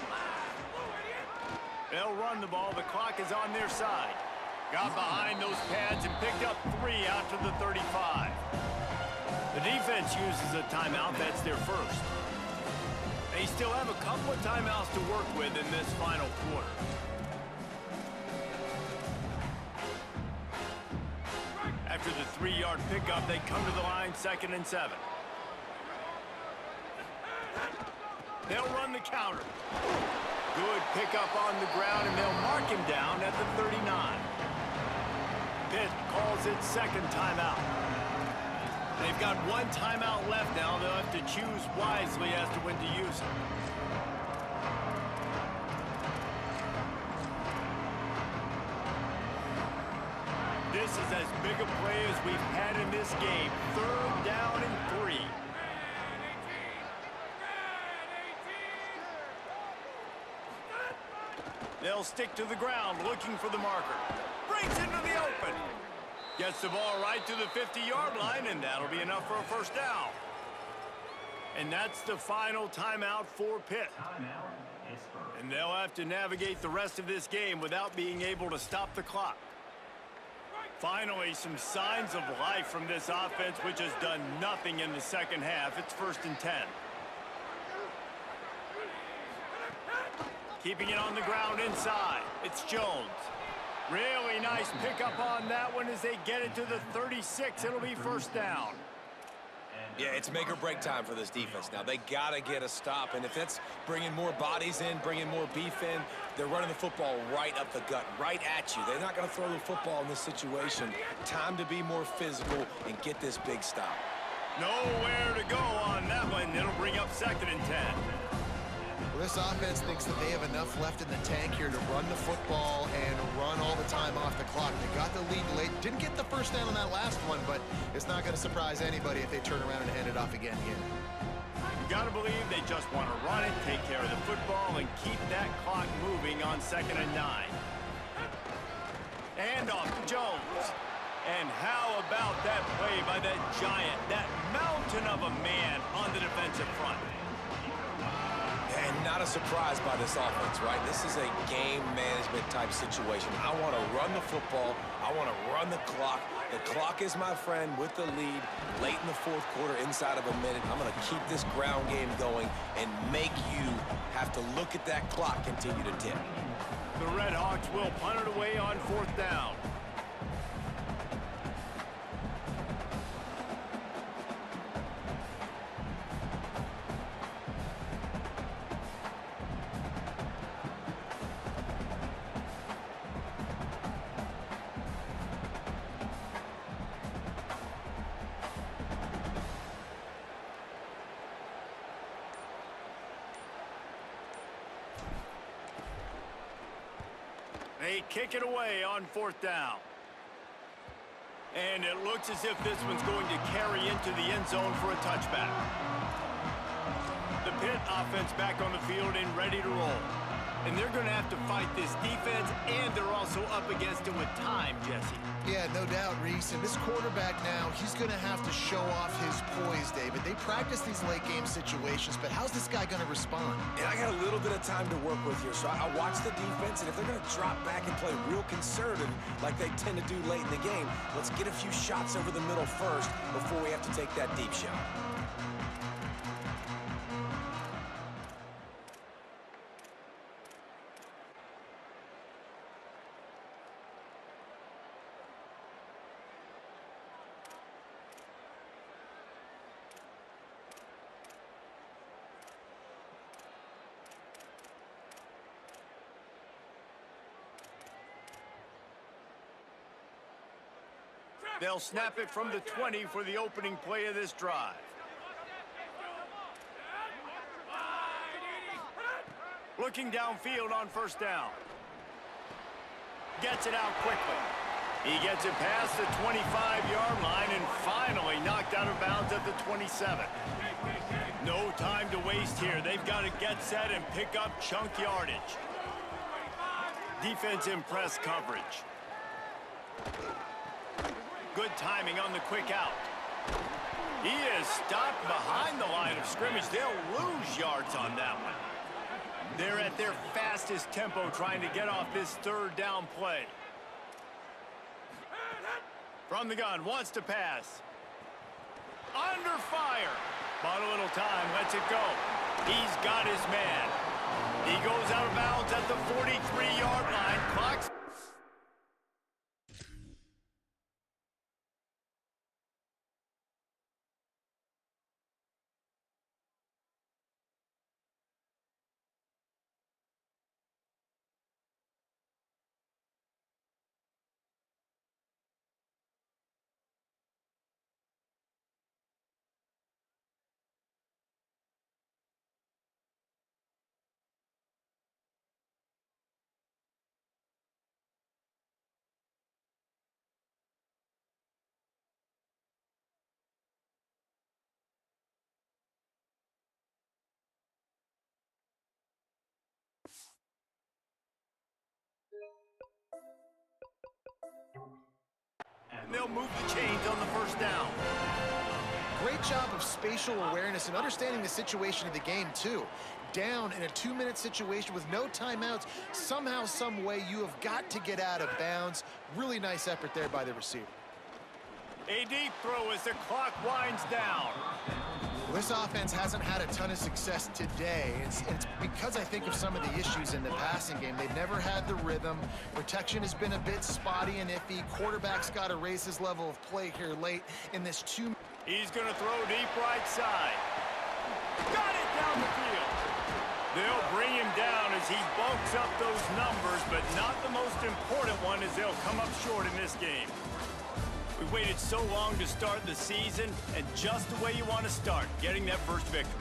They'll run the ball. The clock is on their side. Got behind those pads and picked up 3 out to the 35. The defense uses a timeout. That's their first. They still have a couple of timeouts to work with in this final quarter. After the 3-yard pickup, they come to the line, 2nd and 7. They'll run the counter. Good pickup on the ground, and they'll mark him down at the 39. Pitt calls it 2nd timeout. They've got 1 timeout left now. They'll have to choose wisely as to when to use it. This is as big a play as we've had in this game. 3rd down and 3. They'll stick to the ground looking for the marker. Breaks into the open. Gets the ball right to the 50-yard line, and that'll be enough for a 1st down. And that's the final timeout for Pitt. And they'll have to navigate the rest of this game without being able to stop the clock. Finally, some signs of life from this offense, which has done nothing in the 2nd half. It's 1st and 10. Keeping it on the ground inside. It's Jones. Really nice pickup on that one as they get it to the 36. It'll be 1st down. Yeah, it's make or break time for this defense now. They got to get a stop, and if that's bringing more bodies in, bringing more beef in, they're running the football right up the gut, right at you. They're not going to throw the football in this situation. Time to be more physical and get this big stop. Nowhere to go on that one. It'll bring up 2nd and 10. Well, this offense thinks that they have enough left in the tank here to run the football and run all the time off the clock. They got the lead late. Didn't get the 1st down on that last one, but it's not going to surprise anybody if they turn around and hand it off again here. Got to believe they just want to run it, take care of the football, and keep that clock moving on 2nd and 9. And off to Jones. And how about that play by that giant, that mountain of a man on the defensive front? And not a surprise by this offense, right? This is a game management type situation. I want to run the football. I want to run the clock. The clock is my friend with the lead late in the 4th quarter, inside of a minute. I'm going to keep this ground game going and make you have to look at that clock continue to tick. The Red Hawks will punt it away on 4th down. They kick it away on 4th down. And it looks as if this one's going to carry into the end zone for a touchback. The Pitt offense back on the field and ready to roll. And they're going to have to fight this defense, and they're also up against it with time, Jesse. Yeah, no doubt, Reese. And this quarterback now, he's going to have to show off his poise, David. They practice these late-game situations, but how's this guy going to respond? And I got a little bit of time to work with here, so I watch the defense, and if they're going to drop back and play real conservative like they tend to do late in the game, let's get a few shots over the middle first before we have to take that deep shot. They'll snap it from the 20 for the opening play of this drive. Looking downfield on 1st down. Gets it out quickly. He gets it past the 25-yard line and finally knocked out of bounds at the 27. No time to waste here. They've got to get set and pick up chunk yardage. Defense in press coverage. Good timing on the quick out. He is stopped behind the line of scrimmage. They'll lose yards on that one. They're at their fastest tempo trying to get off this 3rd down play. From the gun, wants to pass. Under fire. Bought a little time, lets it go. He's got his man. He goes out of bounds at the 43-yard line. Clock's they'll move the chains on the 1st down. Great job of spatial awareness and understanding the situation of the game, too. Down in a 2-minute situation with no timeouts, somehow, some way, you have got to get out of bounds. Really nice effort there by the receiver. A deep throw as the clock winds down. Well, this offense hasn't had a ton of success today. It's because I think of some of the issues in the passing game. They've never had the rhythm. Protection has been a bit spotty and iffy. Quarterback's got to raise his level of play here late in this 2. He's going to throw deep right side. Got it down the field. They'll bring him down as he bulks up those numbers, but not the most important one as they'll come up short in this game. We waited so long to start the season, and just the way you want to start, getting that first victory.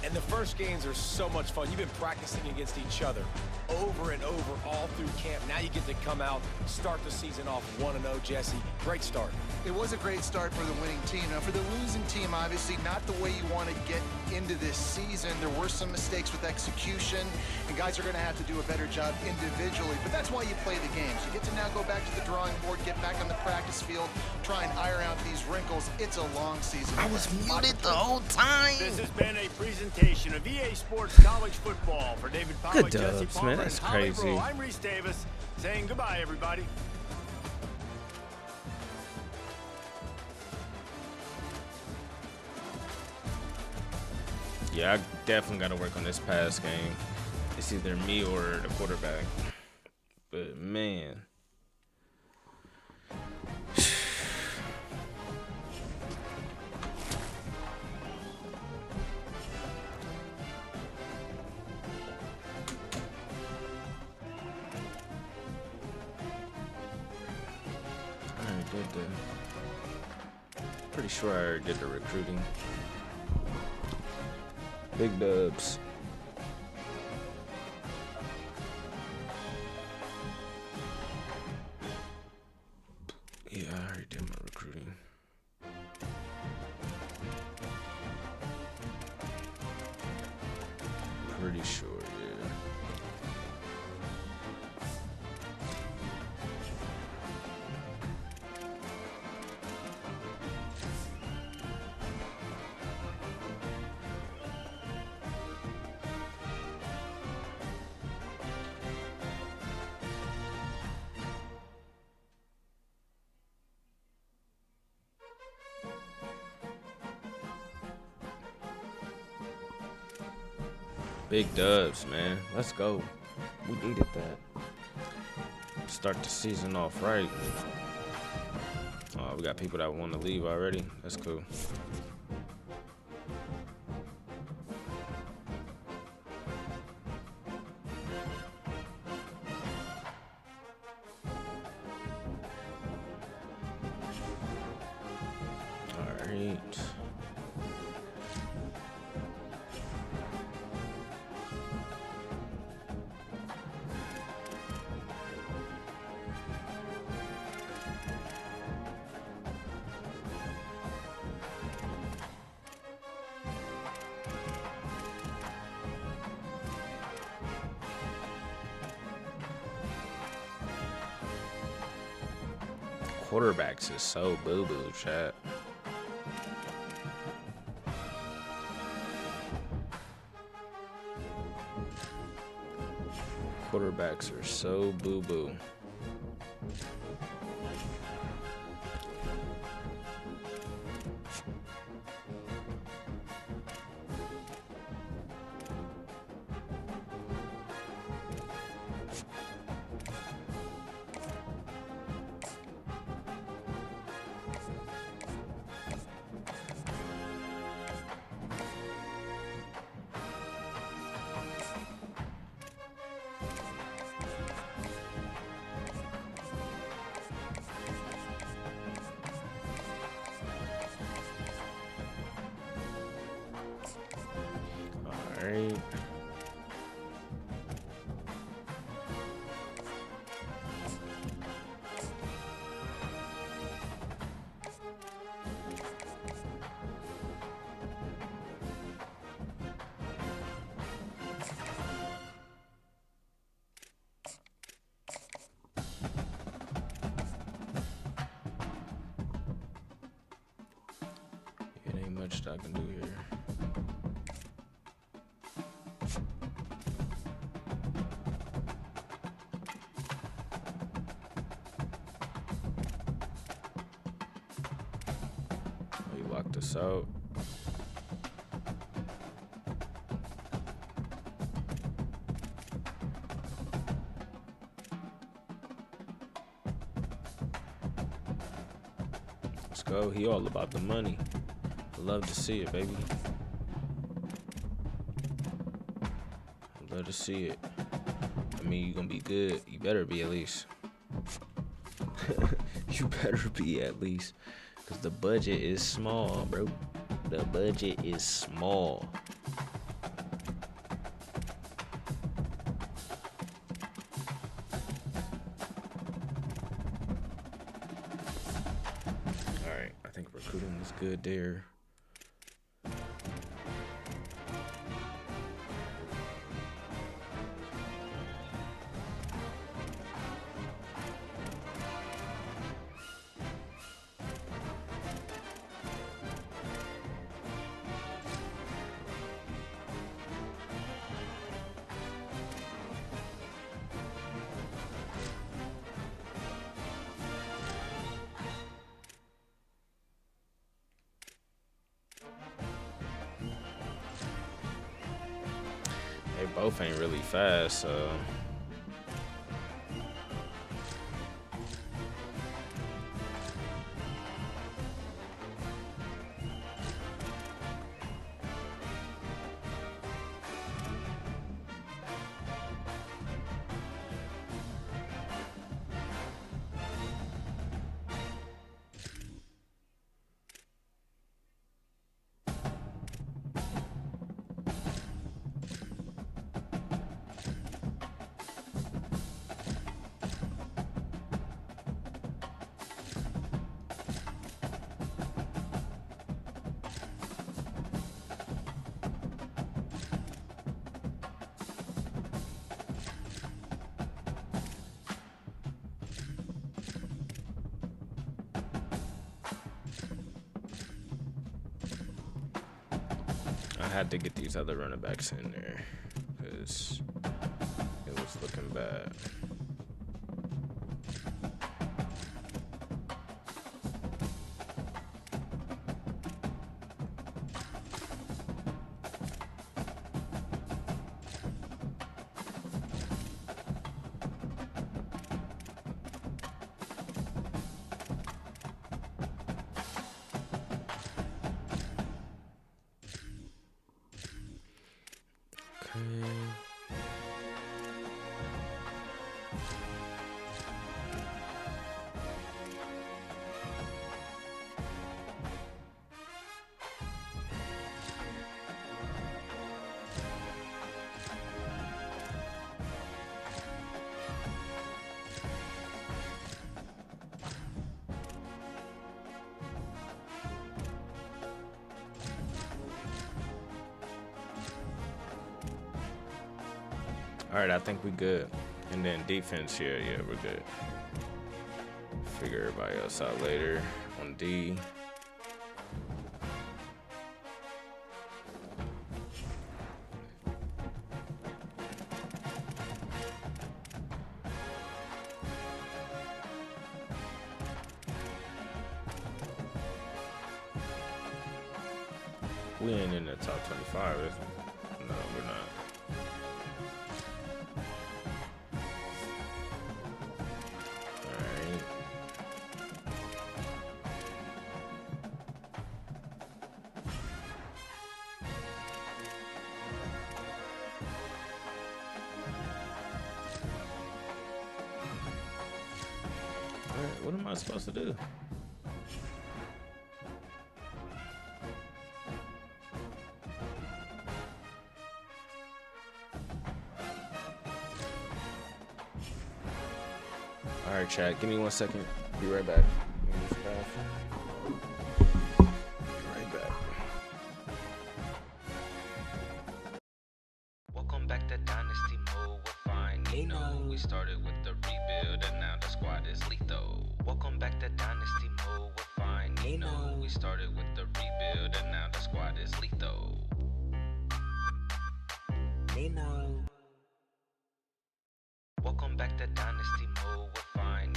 And the first games are so much fun. You've been practicing against each other over and over all through camp. Now you get to come out, start the season off 1-0, Jesse. Great start. It was a great start for the winning team. Now, for the losing team, obviously not the way you want to get into this season. There were some mistakes with execution, and guys are going to have to do a better job individually. But that's why you play the games. You get to now go back to the drawing board, get back on the practice field, try and iron out these wrinkles. It's a long season. I was muted the whole time. This has been a presentation of EA Sports College Football. For David Pollack, Good Jesse dubs, Palmer, man. That's and Holly crazy. Bro, I'm Reese Davis saying goodbye, everybody. Yeah, I definitely got to work on this pass game. It's either me or the quarterback. But, man. Pretty sure I already did the recruiting. Big dubs. pretty sure, yeah. Big dubs, man. Let's go. We needed that. Start the season off right. We got people that want to leave already. That's cool. All right. Quarterbacks is so boo-boo, chat. Quarterbacks are so boo-boo. Alright. It ain't much that I can do here. Lock this out. Let's go. He all about the money. Love to see it, baby. Love to see it. I mean, you gonna be good. You better be at least. You better be at least. Because the budget is small, bro. The budget is small. Alright, I think recruiting is good there. They both ain't really fast, so. had to get these other running backs in there because it was looking bad. All right, I think we good. And then defense, yeah, we're good. Figure everybody else out later on D. We ain't in the top 25, is we? No, we're not. What am I supposed to do? All right, chat. Give me 1 second. Be right back. Welcome back to Dynasty mode. We're fine. We started with the rebuild and now the squad is lethal. Welcome back to Dynasty mode. We're fine. We started with the rebuild and now the squad is lethal. Welcome back to Dynasty mode. We're fine.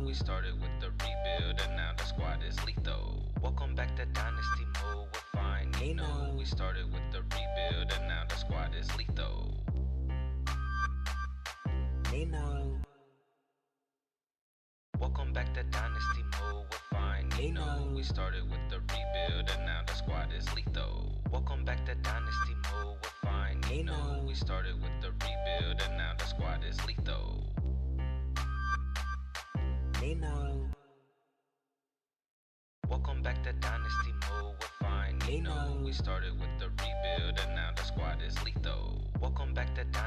We started with the rebuild and now the squad is lethal. Welcome back to Dynasty mode. We're fine. We started with the rebuild and now the squad is lethal. Welcome back to Dynasty mode. We're fine. We started with the rebuild and now the squad is lethal. Welcome back to Dynasty mode. We're fine. We started with the rebuild and now the squad is lethal. Welcome back to Dynasty mode. We're fine. We started with the rebuild and now the squad is lethal. Welcome back to Dynasty mode. We're fine. We started with the rebuild and now the squad is lethal. Welcome back to Dynasty mode. We're fine. We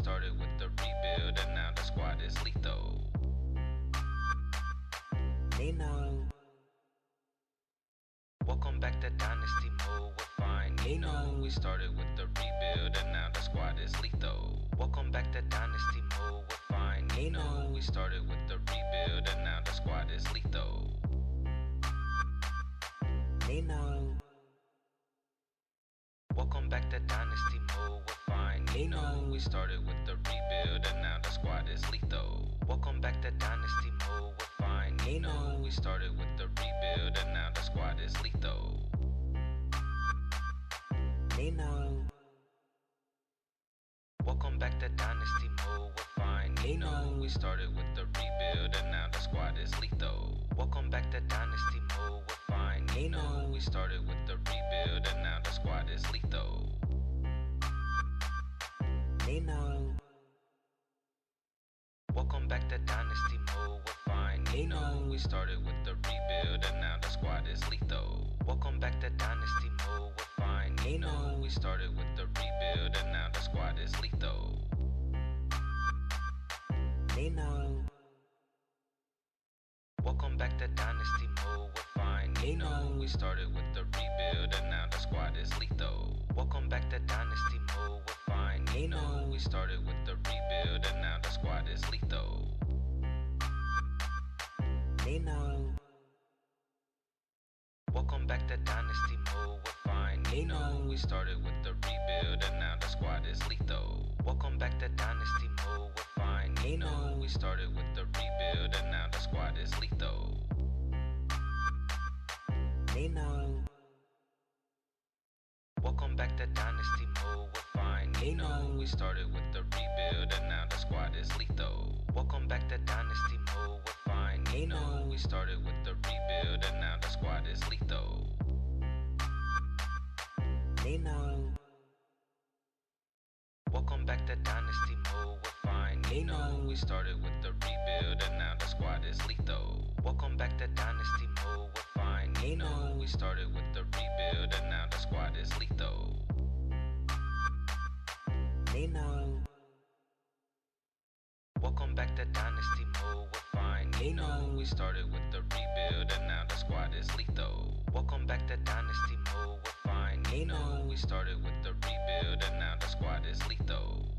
started with the rebuild and now the squad is lethal. Welcome back to Dynasty mode. We're fine. We started with the rebuild and now the squad is lethal. Welcome back to Dynasty mode. We're fine. We started with the rebuild and now the squad is lethal. Welcome back to Dynasty mode. We're fine. We started with the rebuild and now the squad is lethal. Welcome back to Dynasty mode. We're fine. We started with the rebuild and now the squad is lethal. Welcome back to Dynasty mode. We're fine. We started with the rebuild and now the squad is lethal. Welcome back to Dynasty mode. We're fine. We started with the rebuild and now the squad is lethal. Welcome back to Dynasty mode. We're fine. We started with the rebuild and now the squad is lethal. Welcome back to Dynasty mode. We're fine. We started with the rebuild and now the squad is lethal. Welcome back to Dynasty mode. We're fine. We started with the rebuild and now the squad is lethal. Welcome back to Dynasty mode. We're They know we started with the rebuild and now the squad is lethal. Welcome back to Dynasty mode, we're fine. They know we started with the rebuild and now the squad is lethal. They know. Welcome back to Dynasty mode, we're fine. They know we started with the rebuild and now the squad is lethal. Welcome back to Dynasty mode, we're fine. They know we started with the rebuild and now the squad is lethal. They know. Welcome back to Dynasty mode, we're fine. They know we started with the rebuild and now the squad is lethal. Welcome back to Dynasty mode, we're fine. They know we started with the rebuild and now the squad is lethal. They know. Welcome back to Dynasty mode, we're fine. They know we started with the rebuild and now the squad is lethal. Welcome back to Dynasty mode, we're fine. They know we started with the rebuild and now the squad is lethal.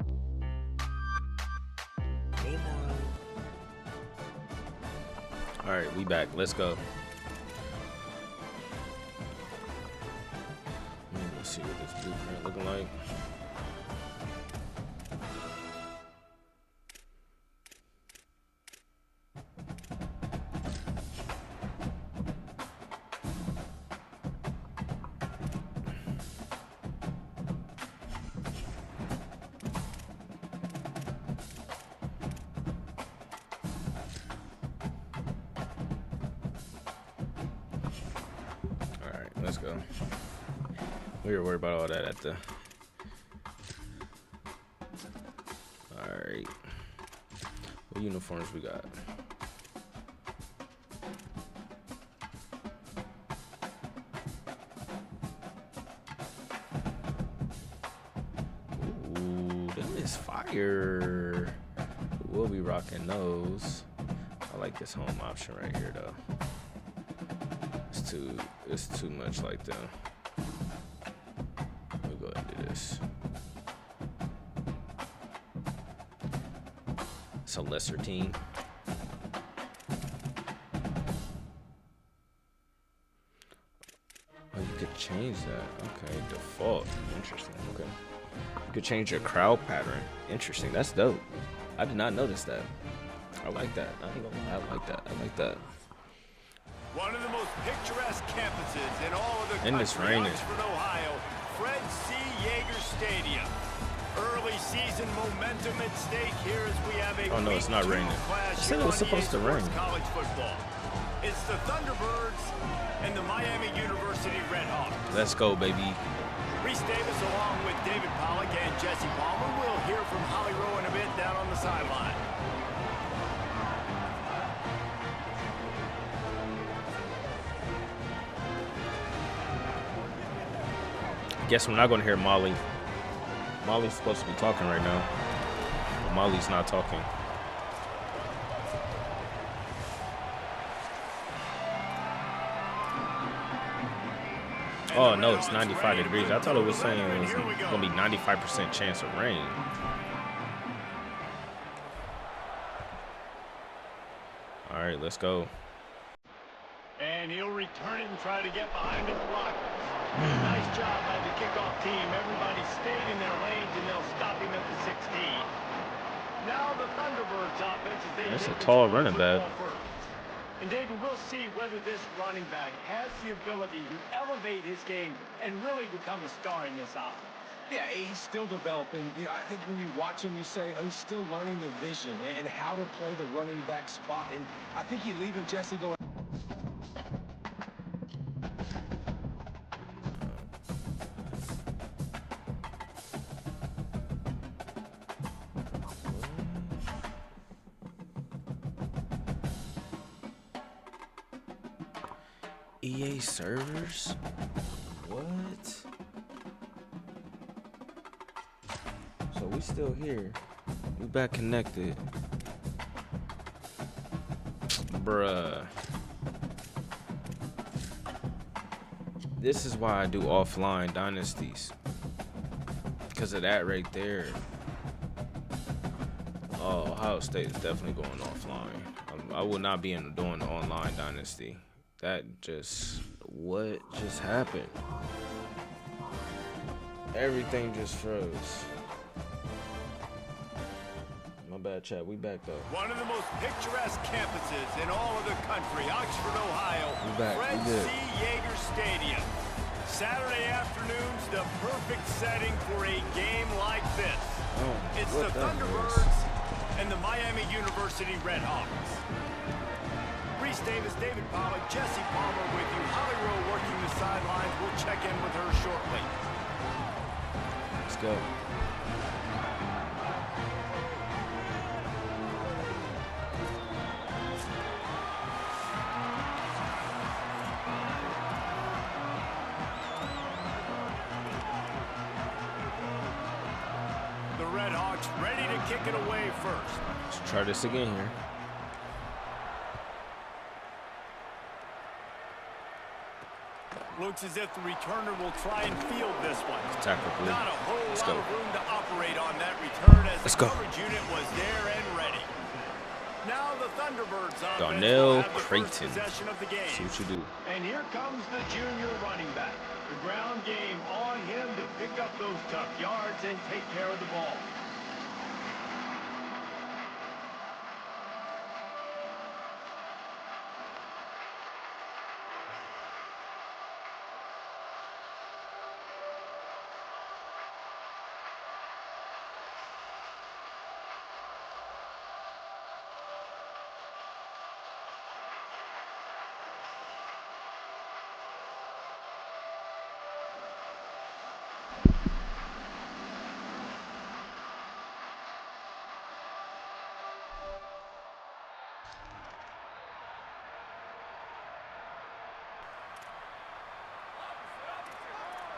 They know. All right, we back. Let's go. Let's see what this blueprint looking like. Let's go. We were worried about all that at the. Alright. What uniforms we got? Ooh, them is fire. We'll be rocking those. I like this home option right here though. It's too much like them. We'll go ahead and do this. It's a lesser team. Oh, you could change that. Okay, default. Interesting. Okay. You could change your crowd pattern. Interesting. That's dope. I did not notice that. I like that. I ain't gonna lie. I like that. I like that. One of the most picturesque campuses in all of the And it's country, raining. Oxford, Ohio, Fred C. Yeager Stadium. Early season momentum at stake here as we have a Oh, no, it's not week 2 raining. clash I said here it was on supposed to EA Sports rain. College football. It's the Thunderbirds and the Miami University Redhawks. Let's go, baby. Reese Davis along with David Pollock and Jesse Palmer. We'll hear from Holly Rowe in a bit down on the sideline. Guess we're not going to hear Molly. Molly's supposed to be talking right now. But Molly's not talking. Oh, no, it's 95 degrees. I thought it was saying it was going to be 95% chance of rain. All right, let's go. And he'll return it and try to get behind the block. Nice job by the kickoff team. Everybody stayed in their lanes, and they'll stop him at the 16. Now the Thunderbirds offense is they That's a take tall control of running back. football first. And David, we'll see whether this running back has the ability to elevate his game and really become a star in this offense. Yeah, he's still developing. You know, I think when you watch him, you say, oh, he's still learning the vision and how to play the running back spot. And I think he's leaving Jesse going. EA servers? What? So we still here. We back connected. Bruh. This is why I do offline dynasties. Because of that right there. Oh, Ohio State is definitely going offline. I will not be doing the online dynasty. That just, what just happened? Everything just froze. My bad, chat. We back though. One of the most picturesque campuses in all of the country, Oxford, Ohio. We back. Fred We good. C. Yeager Stadium. Saturday afternoon's the perfect setting for a game like this. Oh, It's what the that Thunderbirds was. and the Miami University Red Hawks. Reese Davis, David Pollack, Jesse Palmer with you. Holly Rowe working the sidelines. We'll check in with her shortly. Let's go. The Red Hawks ready to kick it away first. Let's try this again here. Looks as if the returner will try and field this one. Tackle, please. Not a whole Let's lot go. of room to operate on that return as Let's the go. coverage unit was there and ready. Now the Thunderbirds offense Darnell will have the first Creighton. possession of the game. See what you do. And here comes the junior running back. The ground game on him to pick up those tough yards and take care of the ball.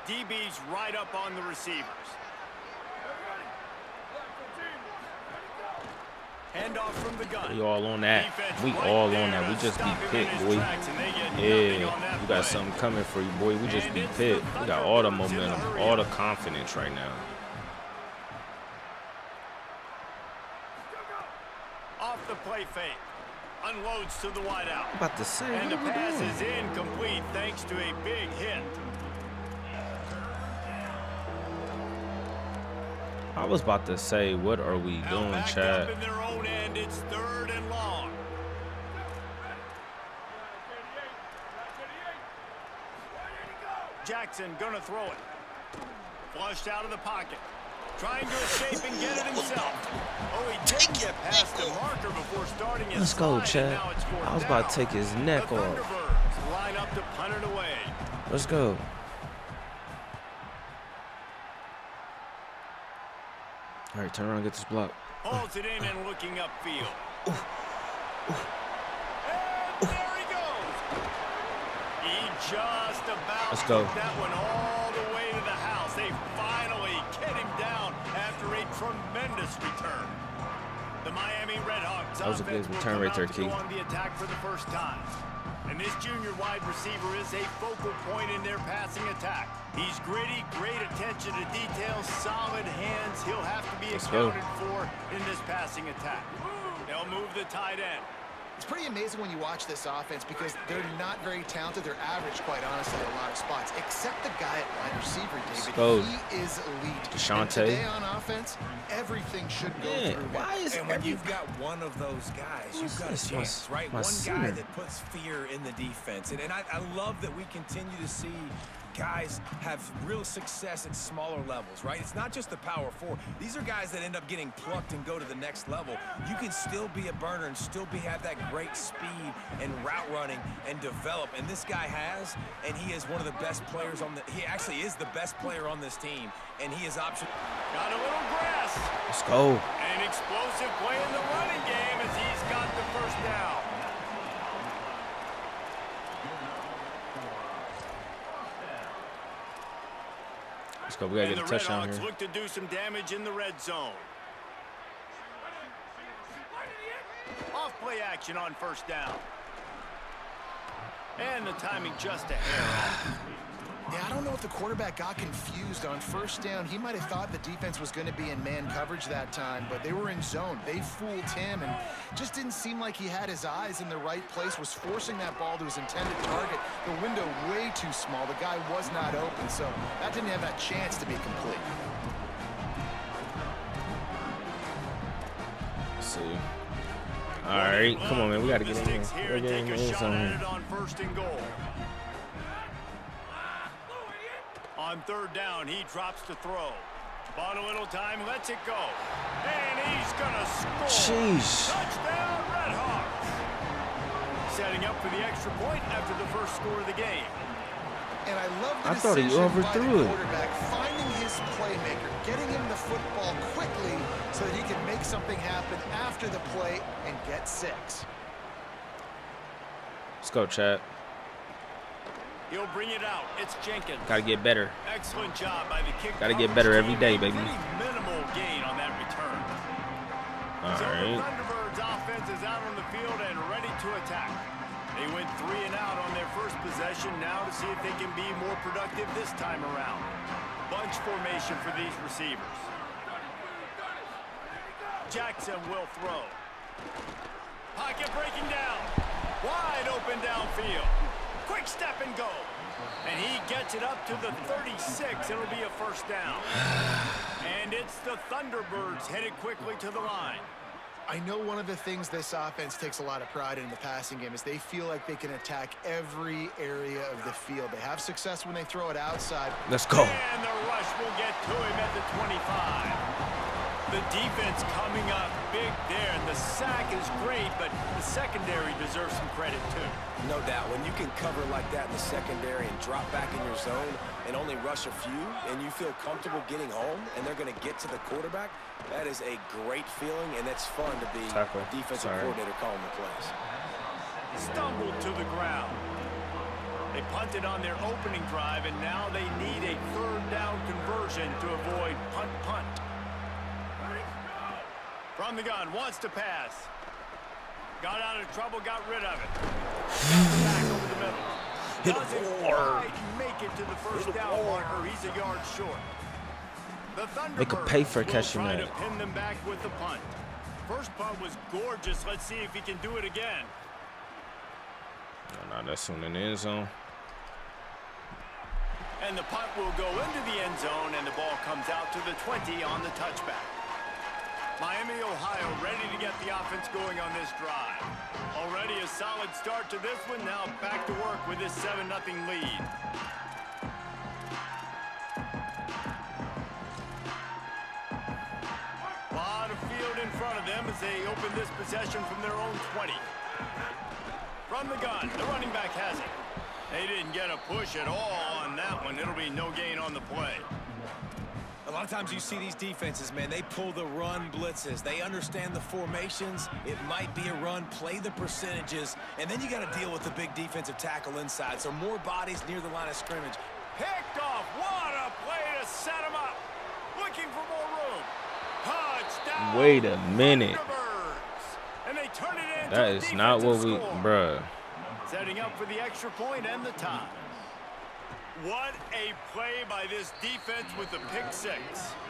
DB's right up on the receivers. Handoff from the gun. We all on that. Defense We right all there on that. to We just be stop him in picked, his boy. tracks, and they get nothing Yeah, on that you got play. something coming for you, boy. We just And be it's picked. the We got all the Thunderbirds in the momentum, hurry all up. the confidence right now. Off the play fake. Unloads to the wideout. I'm about to say, And the what are we pass doing? is incomplete thanks to a big hit. I was about to say, what are we Now doing, backed Chad? up in their own end, it's 3rd and long. Jackson gonna throw it. Flushed out of the pocket. Trying to escape and get it himself. Oh, he did get past the marker before starting his Let's go, slide, Chad. and now it's 4th I was about down. to take his neck The off. Thunderbirds line up to punt it away. Let's go. All right, turn around, get this block. Hauls it in and looking upfield. And there he goes. He just about Let's go. took that one all the way to the house. They finally get him down after a tremendous return. The Miami Redhawks That was a good offense will return come right out there, to Key. go on the attack for the first time. And this junior wide receiver is a focal point in their passing attack. He's gritty, great attention to detail, solid hands. He'll have to be Let's go. accounted for in this passing attack. They'll move the tight end. It's pretty amazing when you watch this offense because they're not very talented. They're average, quite honestly, at a lot of spots, except the guy at wide receiver, David. go. He is elite. Deshaunte. And today on offense, everything should go Man, through him. why is And when you've got one of those guys, you've got a This chance, right? my One guy center. that puts fear in the defense. And I love that we continue to see guys have real success at smaller levels, right? It's not just the power four. These are guys that end up getting plucked and go to the next level. You can still be a burner and still have that great speed and route running and develop. And this guy has, and he is one of the best players on the, he actually is the best player on this team. And he is option. Got a little grass. Let's go. An explosive play in the running game as he's got the first down. Let's go. We gotta And get a the Red touchdown Hawks here. look to do some damage in the red zone. Off play action on first down. And the timing just a hair off. Yeah, I don't know if the quarterback got confused on first down. He might have thought the defense was going to be in man coverage that time, but they were in zone. They fooled him and just didn't seem like he had his eyes in the right place, was forcing that ball to his intended target. The window way too small. The guy was not open, so that didn't have that chance to be complete. Let's see. All right, come on, man. We got to get in here. We're getting in zone. On first and goal. On third down, he drops to throw. Bought a little time, lets it go. And he's going to score. Jeez. Touchdown, Red Hawks. Setting up for the extra point after the first score of the game. And I love the I thought he decision by overthrew the it. quarterback, finding his playmaker, getting him the football quickly so that he can make something happen after the play and get 6. Let's go, chat. He'll bring it out. It's Jenkins. Got to get better. Excellent job by the kick. Got to get better every day, baby. Pretty minimal gain on that return. All So the right. Thunderbirds offense is out on the field and ready to attack. They went 3 and out on their first possession, now to see if they can be more productive this time around. Bunch formation for these receivers. Jackson will throw. Pocket breaking down. Wide open downfield. Quick step and go. And he gets it up to the 36. It'll be a first down. And it's the Thunderbirds headed quickly to the line. I know one of the things this offense takes a lot of pride in the passing game is they feel like they can attack every area of the field. They have success when they throw it outside. Let's go. And the rush will get to him at the 25. The defense coming up big there. The sack is great, but the secondary deserves some credit too. No doubt. When you can cover like that in the secondary and drop back in your zone and only rush a few, and you feel comfortable getting home, and they're going to get to the quarterback, that is a great feeling, and it's fun to be Tackle. defensive Sorry. coordinator calling the plays. Stumbled to the ground. They punted on their opening drive, and now they need a third down conversion to avoid punt. From the gun, wants to pass. Got out of trouble, got rid of it. Got the back over the middle. Hit Doesn't quite make it to the first down marker. He's a yard short. The Thunderbirds They could pay for will catching try that. to pin them back with the punt. First punt was gorgeous. Let's see if he can do it again. No, that's in the end zone. And the punt will go into the end zone, and the ball comes out to the 20 on the touchback. Miami, Ohio, ready to get the offense going on this drive. Already a solid start to this one. Now back to work with this 7-0 lead. A lot of field in front of them as they open this possession from their own 20. From the gun, the running back has it. They didn't get a push at all on that one. It'll be no gain on the play. A lot of times you see these defenses, man, they pull the run blitzes. They understand the formations. It might be a run, play the percentages, and then you got to deal with the big defensive tackle inside. So more bodies near the line of scrimmage. Picked off. What a play to set him up. Looking for more room. Touchdown. Wait a minute. Thunderbirds. And they turn it into That a is not what we, defensive score. bruh. Setting up for the extra point and the tie. What a play by this defense with the pick 6.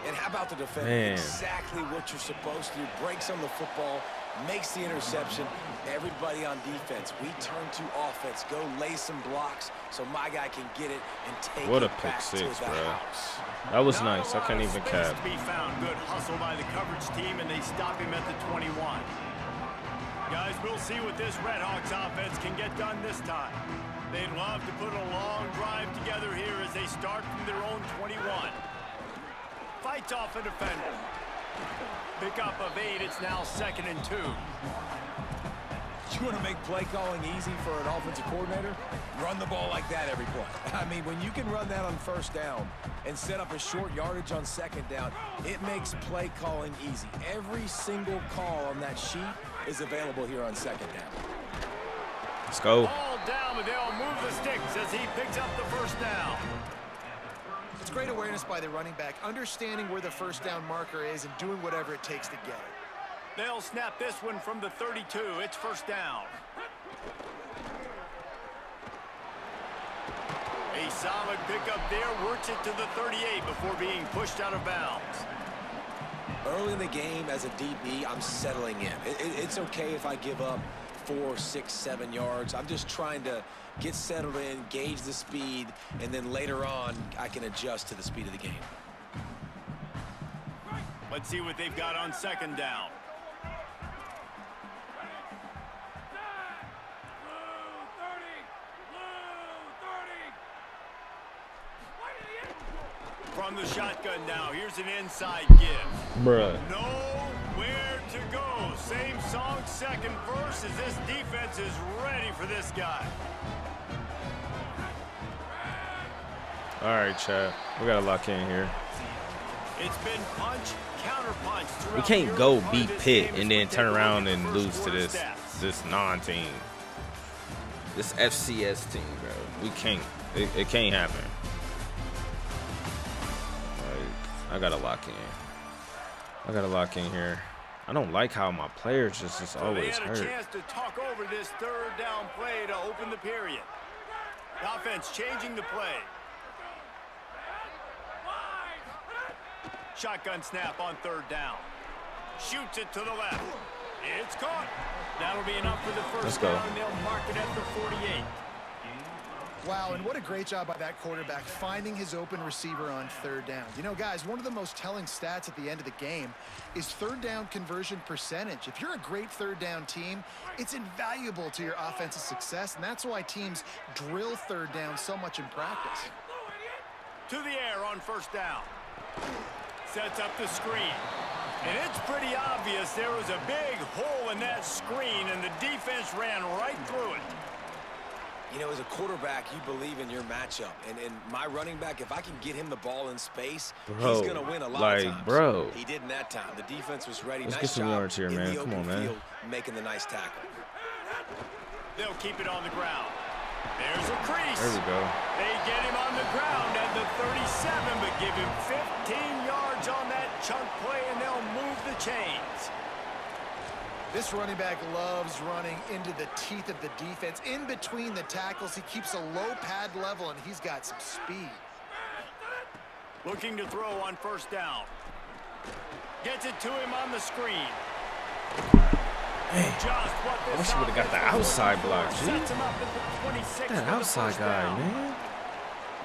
And how about the defense? Man. Exactly what you're supposed to do. Breaks on the football, makes the interception. Everybody on defense, we turn to offense. Go lay some blocks so my guy can get it and take What a it pick back to 6, the bro. house. That was Not nice. a I lot can't of even space cap. to be found. Good hustle by the coverage team, and they stop him at the 21. Guys, we'll see what this Red Hawks offense can get done this time. They'd love to put a long drive together here as they start from their own 21. Fights off a defender. Pickup of 8. It's now 2nd and 2. You want to make play calling easy for an offensive coordinator? Run the ball like that every play. I mean, when you can run that on first down and set up a short yardage on second down, it makes play calling easy. Every single call on that sheet is available here on second down. Let's go. Ball down, but they'll move the sticks as he picks up the first down. It's great awareness by the running back, understanding where the first down marker is and doing whatever it takes to get it. They'll snap this one from the 32. It's first down. A A solid pickup there, works it to the 38 before being pushed out of bounds. Early in the game, as a DB, I'm settling in. It's okay if I give up 4, 6, 7 yards. I'm just trying to get settled in, gauge the speed, and then later on, I can adjust to the speed of the game. Let's see what they've got on second down. From the shotgun now, here's an inside give. Bruh. Nowhere to go. Same song, second verse, as this defense is ready for this guy. All right, Chad. We got to lock in here. It's been punch, counter punch. We can't go beat Pitt and then turn around and lose to this non-team. This FCS team, bro. We can't. It can't happen. I gotta lock in. I gotta lock in here. I don't like how my players just always hurt. They had a chance to talk over this third down play to open the period. The offense changing the play. Shotgun snap on third down. Shoots it to the left. It's caught. That'll be enough for the first down, and they'll mark it at the 48. Wow, and what a great job by that quarterback finding his open receiver on third down. You know, guys, one of the most telling stats at the end of the game is third down conversion percentage. If you're a great third down team, it's invaluable to your offensive success, and that's why teams drill third down so much in practice. To the air on first down. Sets up the screen. And it's pretty obvious there was a big hole in that screen, and the defense ran right through it. You know, as a quarterback, you believe in your matchup. And my running back, if I can get him the ball in space, he's going to win a lot of times. Bro. He didn't that time. The defense was ready. Let's nice get some job yards here, in man. the Come open on, man. field, making the nice tackle. They'll keep it on the ground. There's a crease. There we go. They get him on the ground at the 37, but give him 15 yards on that chunk play, and they'll move the chains. This running back loves running into the teeth of the defense. In between the tackles, he keeps a low pad level, and he's got some speed. Looking to throw on first down. Gets it to him on the screen. Hey, I wish he would have got the outside block, G. That outside guy, man.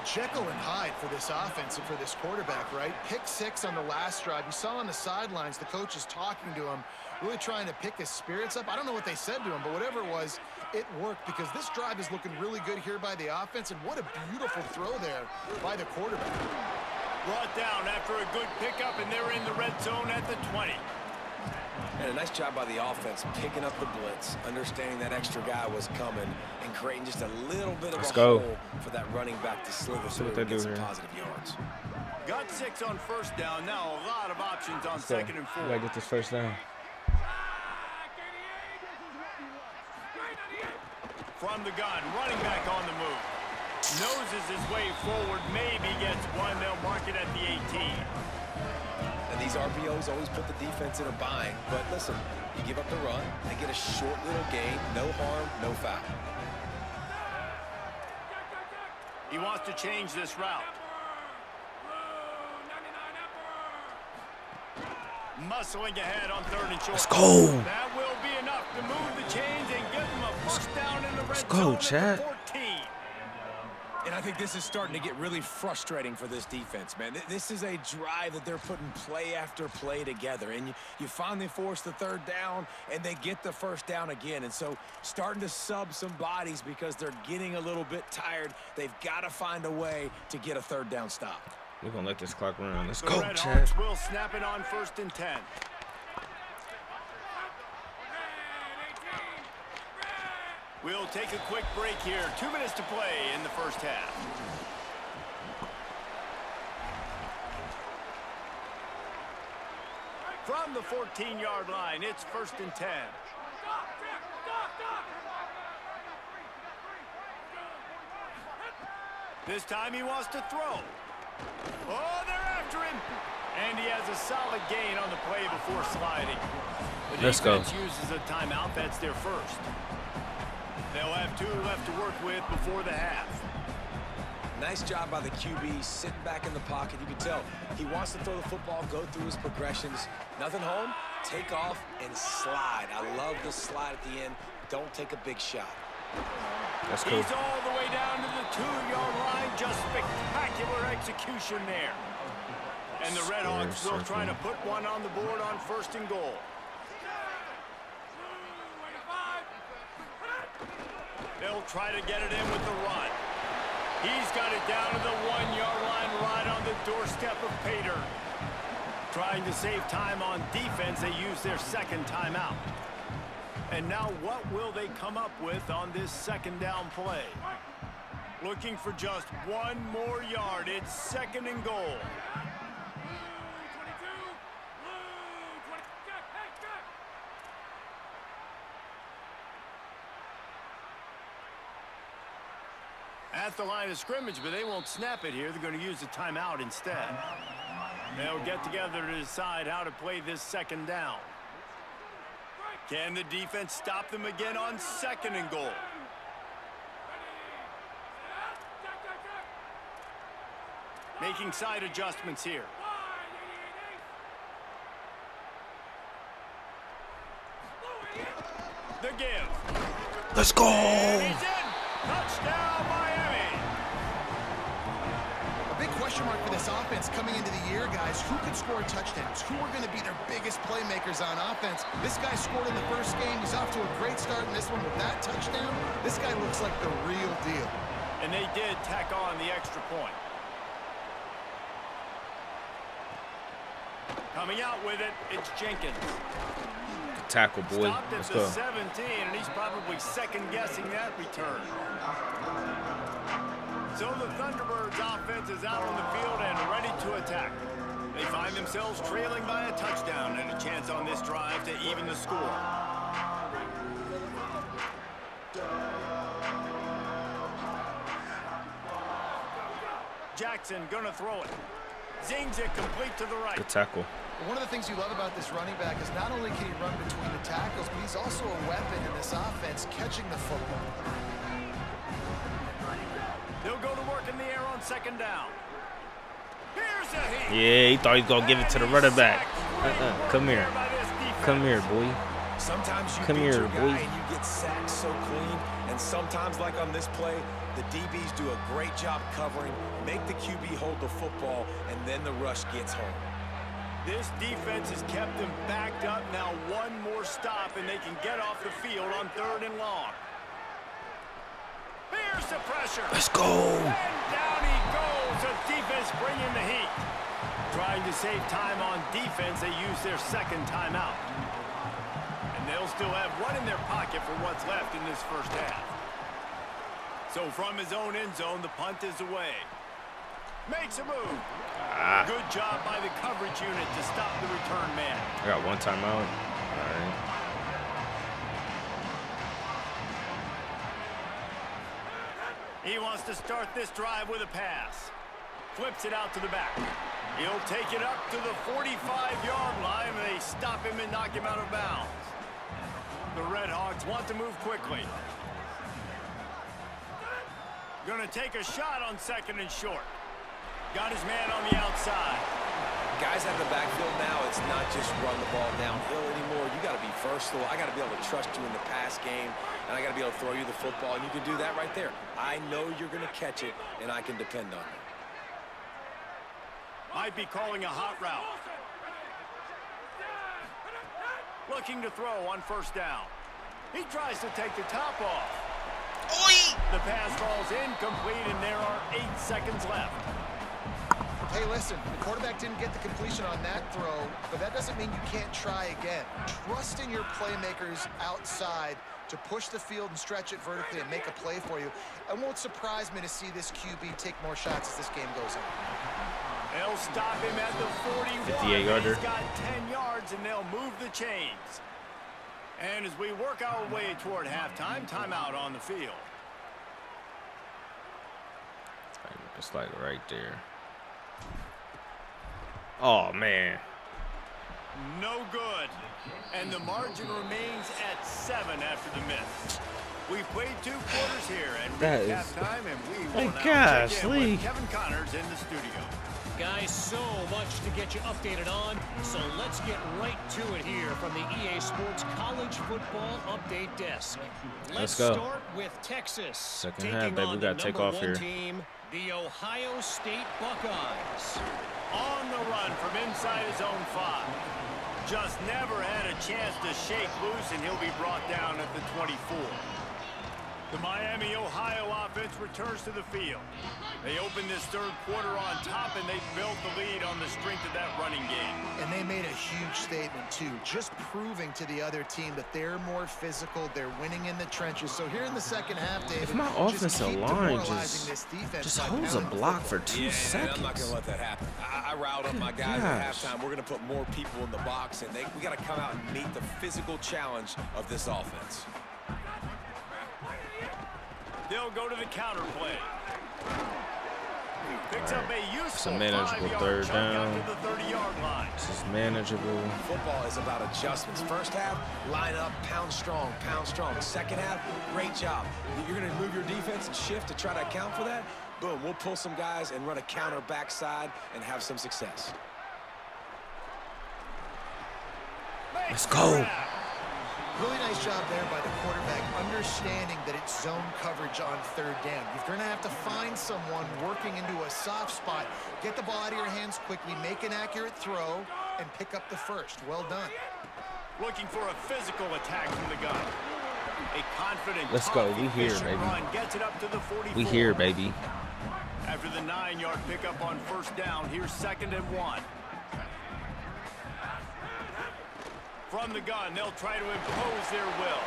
Jekyll and Hyde for this offense and for this quarterback, right? Pick 6 on the last drive. You saw on the sidelines the coach is talking to him, really trying to pick his spirits up. I don't know what they said to him, but whatever it was, it worked because this drive is looking really good here by the offense, and what a beautiful throw there by the quarterback. Brought down after a good pickup, and they're in the red zone at the 20. And a nice job by the offense picking up the blitz, understanding that extra guy was coming, and creating just a little bit of a hole for that running back to slither through and get some positive yards. Got 6 on first down. Now a lot of options on second and 4. We gotta get this first down. From the gun, running back on the move. Noses his way forward, maybe gets one. They'll mark it at the 18. And these RPOs always put the defense in a bind. But listen, you give up the run, they get a short little gain, no harm, no foul. He wants to change this route. Muscling ahead on third and short. Let's go. That will be enough to move the chains and give them a first down in the red zone. Let's go, Chad. 14. And I think this is starting to get really frustrating for this defense, man. This is a drive that they're putting play after play together. And you finally force the third down, and they get the first down again. And so starting to sub some bodies because they're getting a little bit tired. They've got to find a way to get a third down stop. We're going to let this clock run. Let's The go, Red Chad. Hawks will snap it on first and 10. We'll take a quick break here. 2 minutes to play in the first half. From the 14-yard line, it's first and 10. This time he wants to throw. Oh, they're after him. And he has a solid gain on the play before sliding. The Let's go. defense uses a timeout. That's their first. They'll have 2 left to work with before the half. Nice job by the QB, sitting back in the pocket. You can tell he wants to throw the football, go through his progressions. Nothing home, take off, and slide. I love the slide at the end. Don't take a big shot. That's cool. He's all the way down to the 2-yard line. Just spectacular execution there. And the Red Hawks will try to put one on the board on 1st and goal. They'll try to get it in with the run. He's got it down to the 1-yard line right on the doorstep of Pater. Trying to save time on defense, they use their 2nd timeout. And now what will they come up with on this 2nd down play? Looking for just 1 more yard. It's 2nd and goal. At the line of scrimmage, but they won't snap it here. They're going to use a timeout instead. They'll get together to decide how to play this 2nd down. Can the defense stop them again on 2nd and goal? Making side adjustments here. The give. Let's go. And he's in. Touchdown, Miami. A big question mark for this offense coming into the year, guys. Who could score touchdowns? Who are going to be their biggest playmakers on offense? This guy scored in the 1st game. He's off to a great start in this one with that touchdown. This guy looks like the real deal. And they did tack on the extra point. Coming out with it, it's Jenkins. Good tackle, boy. Stopped at Let's the go. 17, and he's probably second-guessing that return. So the Thunderbirds offense is out on the field and ready to attack. They find themselves trailing by a touchdown and a chance on this drive to even the score. Jackson gonna throw it. Zings it complete to the right. Good tackle. One of the things you love about this running back is not only can he run between the tackles, but he's also a weapon in this offense catching the football. They'll go to work in the air on 2nd down. Here's a heat. Yeah, he thought he was going to give it to the running back. Come here. Come here, boy. Sometimes you Come beat here, your guy boy. and you get sacked so clean, and sometimes, like on this play, the DBs do a great job covering, make the QB hold the football, and then the rush gets home. This defense has kept them backed up. Now 1 more stop, and they can get off the field on 3rd and long. Here's the pressure. Let's go. And down he goes. The defense bringing the heat. Trying to save time on defense, they use their 2nd timeout. And they'll still have one in their pocket for what's left in this 1st half. So from his own end zone, the punt is away. Makes a move. Good job by the coverage unit to stop the return man. I got 1 timeout. All right. He wants to start this drive with a pass. Flips it out to the back. He'll take it up to the 45-yard line, and they stop him and knock him out of bounds. The Red Hawks want to move quickly. Gonna take a shot on 2nd and short. Got his man on the outside. Guys out of the backfield now, it's not just run the ball downhill anymore. You got to be versatile. I got to be able to trust you in the pass game, and I got to be able to throw you the football, and you can do that right there. I know you're going to catch it, and I can depend on it. Might be calling a hot route. Looking to throw on 1st down. He tries to take the top off. The pass falls incomplete, and there are 8 seconds left. Hey, listen, the quarterback didn't get the completion on that throw, but that doesn't mean you can't try again. Trust in your playmakers outside to push the field and stretch it vertically and make a play for you. It won't surprise me to see this QB take more shots as this game goes on. They'll stop him at the 41. 58-yarder. He's got 10 yards, and they'll move the chains. And as we work our way toward halftime, timeout on the field. It's like right there. Oh, man. No good. And the margin remains at 7 after the miss. We played 2 quarters here and That reached is- halftime, and we My will now gosh, check in Lee. with Kevin Connors in the studio. Guys, so much to get you updated on, so let's get right to it here from the EA Sports College Football Update Desk. Let's go. Start with Texas. Second taking half, baby. on We gotta the take number off 1 here. team, the Ohio State Buckeyes. On the run from inside his own 5. Just never had a chance to shake loose, and he'll be brought down at the 24. The Miami, Ohio offense returns to the field. They opened this 3rd quarter on top, and they built the lead on the strength of that running game. And they made a huge statement, too, just proving to the other team that they're more physical, they're winning in the trenches. So here in the second half, David, If my just offensive keep line demoralizing this defense just by holds a pounding the block football. for 2 Yeah, and I'm not seconds. going to let that happen. I riled up my guys gosh. at halftime. We're going to put more people in the box, and we got to come out and meet the physical challenge of this offense. They'll go to the counter play. Picks up a useful manageable 5-yard 3rd chunk out down. to the 30-yard line. This is manageable. Football is about adjustments. First half, line up, pound strong, pound strong. Second half, great job. You're going to move your defense and shift to try to account for that. Boom, we'll pull some guys and run a counter backside and have some success. Let's go. Really nice job there by the quarterback, understanding that it's zone coverage on 3rd down. You're going to have to find someone working into a soft spot, get the ball out of your hands quickly, make an accurate throw, and pick up the 1st. Well done. Looking for a physical attack from the gun. A confident, Let's go. tough, We here, efficient baby. run gets it up to the 44. We here, baby. After the 9-yard pickup on 1st down, here's 2nd and 1. From the gun, they'll try to impose their will.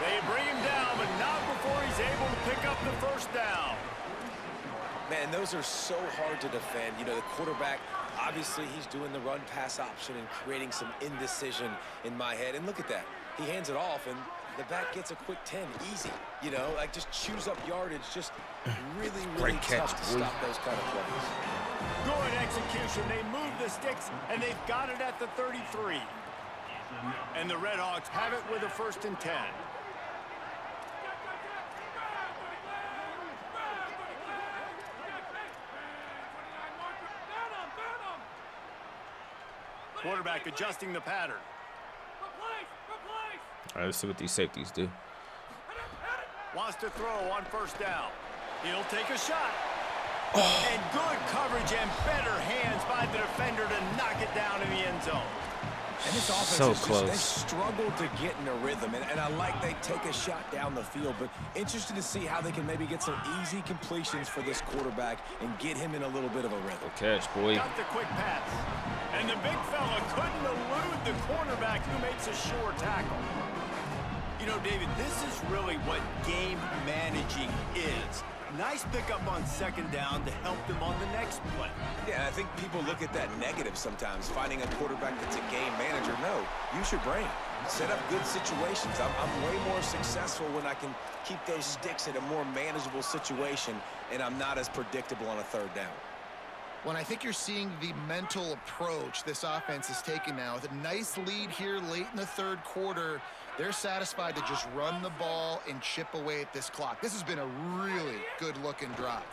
They bring him down, but not before he's able to pick up the 1st down. Man, those are so hard to defend. You know, the quarterback, obviously he's doing the run-pass option and creating some indecision in my head. And look at that. He hands it off, and the back gets a quick 10. Easy. You know, like just chews up yardage. Just really, really Great catch, tough to boy. stop those kind of plays. Good execution. They move the sticks, and they've got it at the 33. And the Red Hawks have it with a 1st and 10. Quarterback adjusting the pattern. All right, let's see what these safeties do. Wants to throw on 1st down. He'll take a shot. And good coverage and better hands by the defender to knock it down in the end zone. And this offense So is just, close. they struggle to get in a rhythm, and I like they take a shot down the field, but interested to see how they can maybe get some easy completions for this quarterback and get him in a little bit of a rhythm. Good catch, boy. Got the quick pass. And the big fella couldn't elude the cornerback who makes a sure tackle. You know, David, this is really what game managing is. Nice pickup on 2nd down to help them on the next play. Yeah, I think people look at that negative sometimes, finding a quarterback that's a game manager. No, use your brain. Set up good situations. I'm way more successful when I can keep those sticks in a more manageable situation, and I'm not as predictable on a 3rd down. When I think you're seeing the mental approach this offense is taking now, with a nice lead here late in the 3rd quarter, they're satisfied to just run the ball and chip away at this clock. This has been a really good-looking drive.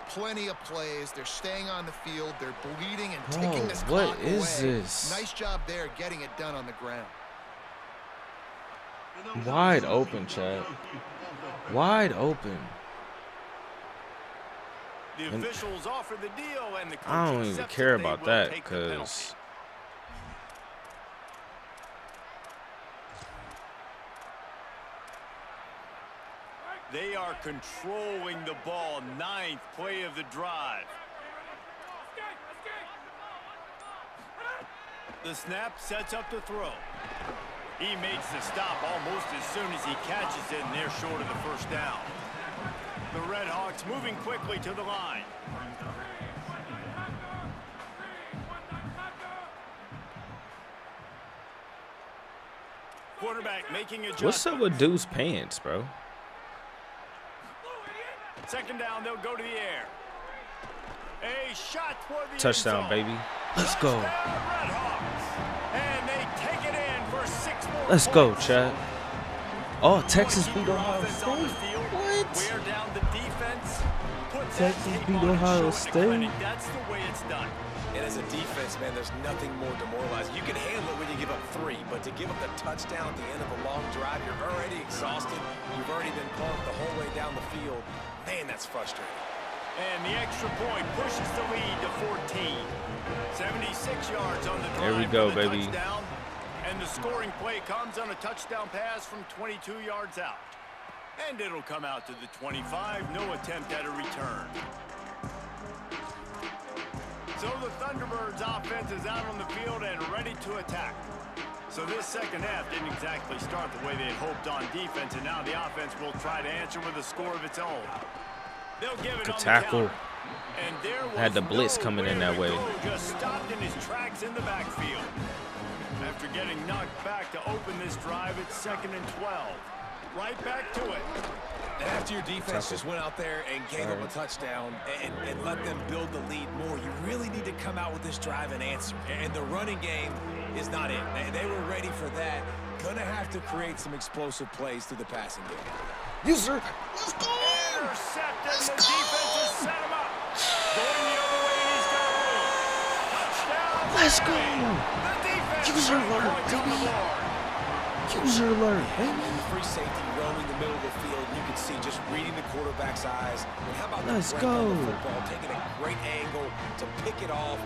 Plenty of plays. They're staying on the field. They're bleeding and taking this what clock is away. this? Nice job there getting it done on the ground. Wide open, Chad. Wide open. The And officials offer the deal, and the coach I don't even accepts care that they about will that take the penalty. because They are controlling the ball. 9th play of the drive. The snap sets up the throw. He makes the stop almost as soon as he catches it, and they're short of the 1st down. The Red Hawks moving quickly to the line. Quarterback making adjustments. what's up with Deuce pants, bro? 2nd down, they'll go to the air. A shot toward the Touchdown, end zone. baby. Let's go. Touchdown, Red Hawks. And they take it in for 6 more Let's go, points. Chad. Oh, Texas Keep beat your Ohio offense on the State. field, What? wear down the defense, put that Texas tape beat on and Ohio show it to State. clinic. That's the way it's done. And as a defense, man, there's nothing more demoralizing. You can handle it when you give up 3, but to give up the touchdown at the end of a long drive, you're already exhausted. You've already been punked the whole way down the field. Man, that's frustrating. And the extra point pushes the lead to 14. 76 yards on the drive. There we go, for the baby. Touchdown. And the scoring play comes on a touchdown pass from 22 yards out. And it'll come out to the 25. No attempt at a return. So the Thunderbirds offense is out on the field and ready to attack. So this second half didn't exactly start the way they had hoped on defense, and now the offense will try to answer with a score of its own. They'll give it Good on tackle. the counter. And there was Had the blitz coming in that way. nowhere to go, just stopped in his tracks in the backfield. After getting knocked back to open this drive, it's 2nd and 12. Right back to it. And after your defense just went out there and gave them a touchdown and let them build the lead more, you really need to come out with this drive and answer. And the running game is not it. They were ready for that. Gonna have to create some explosive plays through the passing game. User, let's go. Intercepted, and the defense has set him up. Going the other way, and he's got room. Touchdown. Let's go. The defense User got alert, points on the baby. board. User alert, baby. Free safety roaming the middle of the field. You can see just reading the quarterback's eyes. And how about Let's the break on the go. football, taking a great angle to pick it off.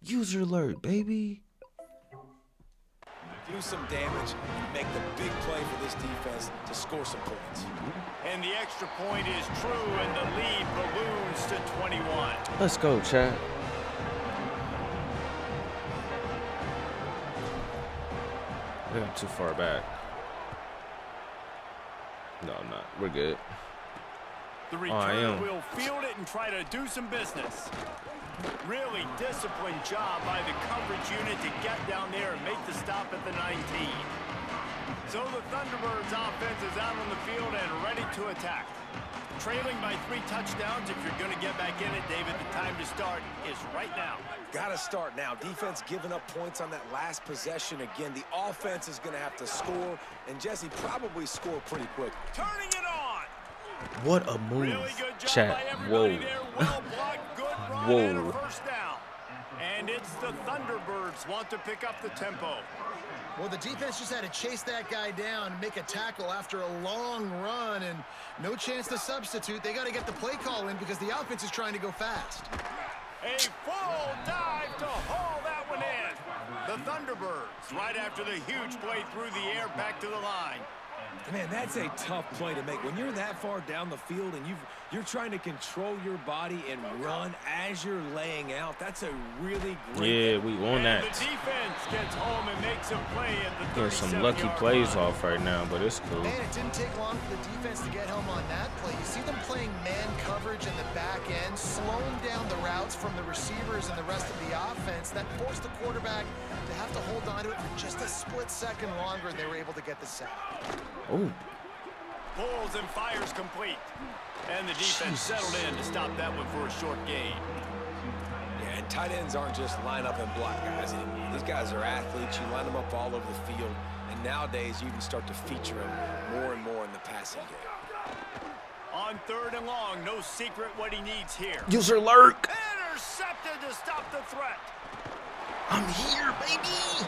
User alert, baby. Do some damage and make the big play for this defense to score some points. And the extra point is true, and the lead balloons to 21. Let's go, chat. I think I'm too far back. No, I'm not. We're good. The I am. return will field it and try to do some business. Really disciplined job by the coverage unit to get down there and make the stop at the 19. So the Thunderbirds offense is out on the field and ready to attack. Trailing by 3 touchdowns. If you're going to get back in it, David, the time to start is right now. Got to start now. Defense giving up points on that last possession. Again, the offense is going to have to score, and Jesse probably score pretty quick. Turning it on. What a move, Really good job chat. by everybody Whoa. there. Well blocked, good run, Whoa. and a first down. And it's the Thunderbirds want to pick up the tempo. Well, the defense just had to chase that guy down, make a tackle after a long run, and no chance to substitute. They got to get the play call in because the offense is trying to go fast. A full dive to haul that one in. The Thunderbirds, right after the huge play through the air, back to the line. Man, that's a tough play to make. When you're that far down the field and you're trying to control your body and run as you're laying out, that's a really great... Yeah, we won And that. the defense gets home and makes a play at the 37-yard Getting some lucky plays line. off right now, but it's cool. And it didn't take long for the defense to get home on that play. You see them playing man coverage in the back end, slowing down the routes from the receivers and the rest of the offense. That forced the quarterback to have to hold on to it for just a split second longer, and they were able to get the sack. Oh, Pulls and fires complete. And the defense settled in to stop that one for a short gain. Yeah, and tight ends aren't just line up and block guys anymore. These guys are athletes. You line them up all over the field. And nowadays, you can start to feature them more and more in the passing game. On 3rd and long, no secret what he needs here. user alert. Intercepted to stop the threat. I'm here, baby.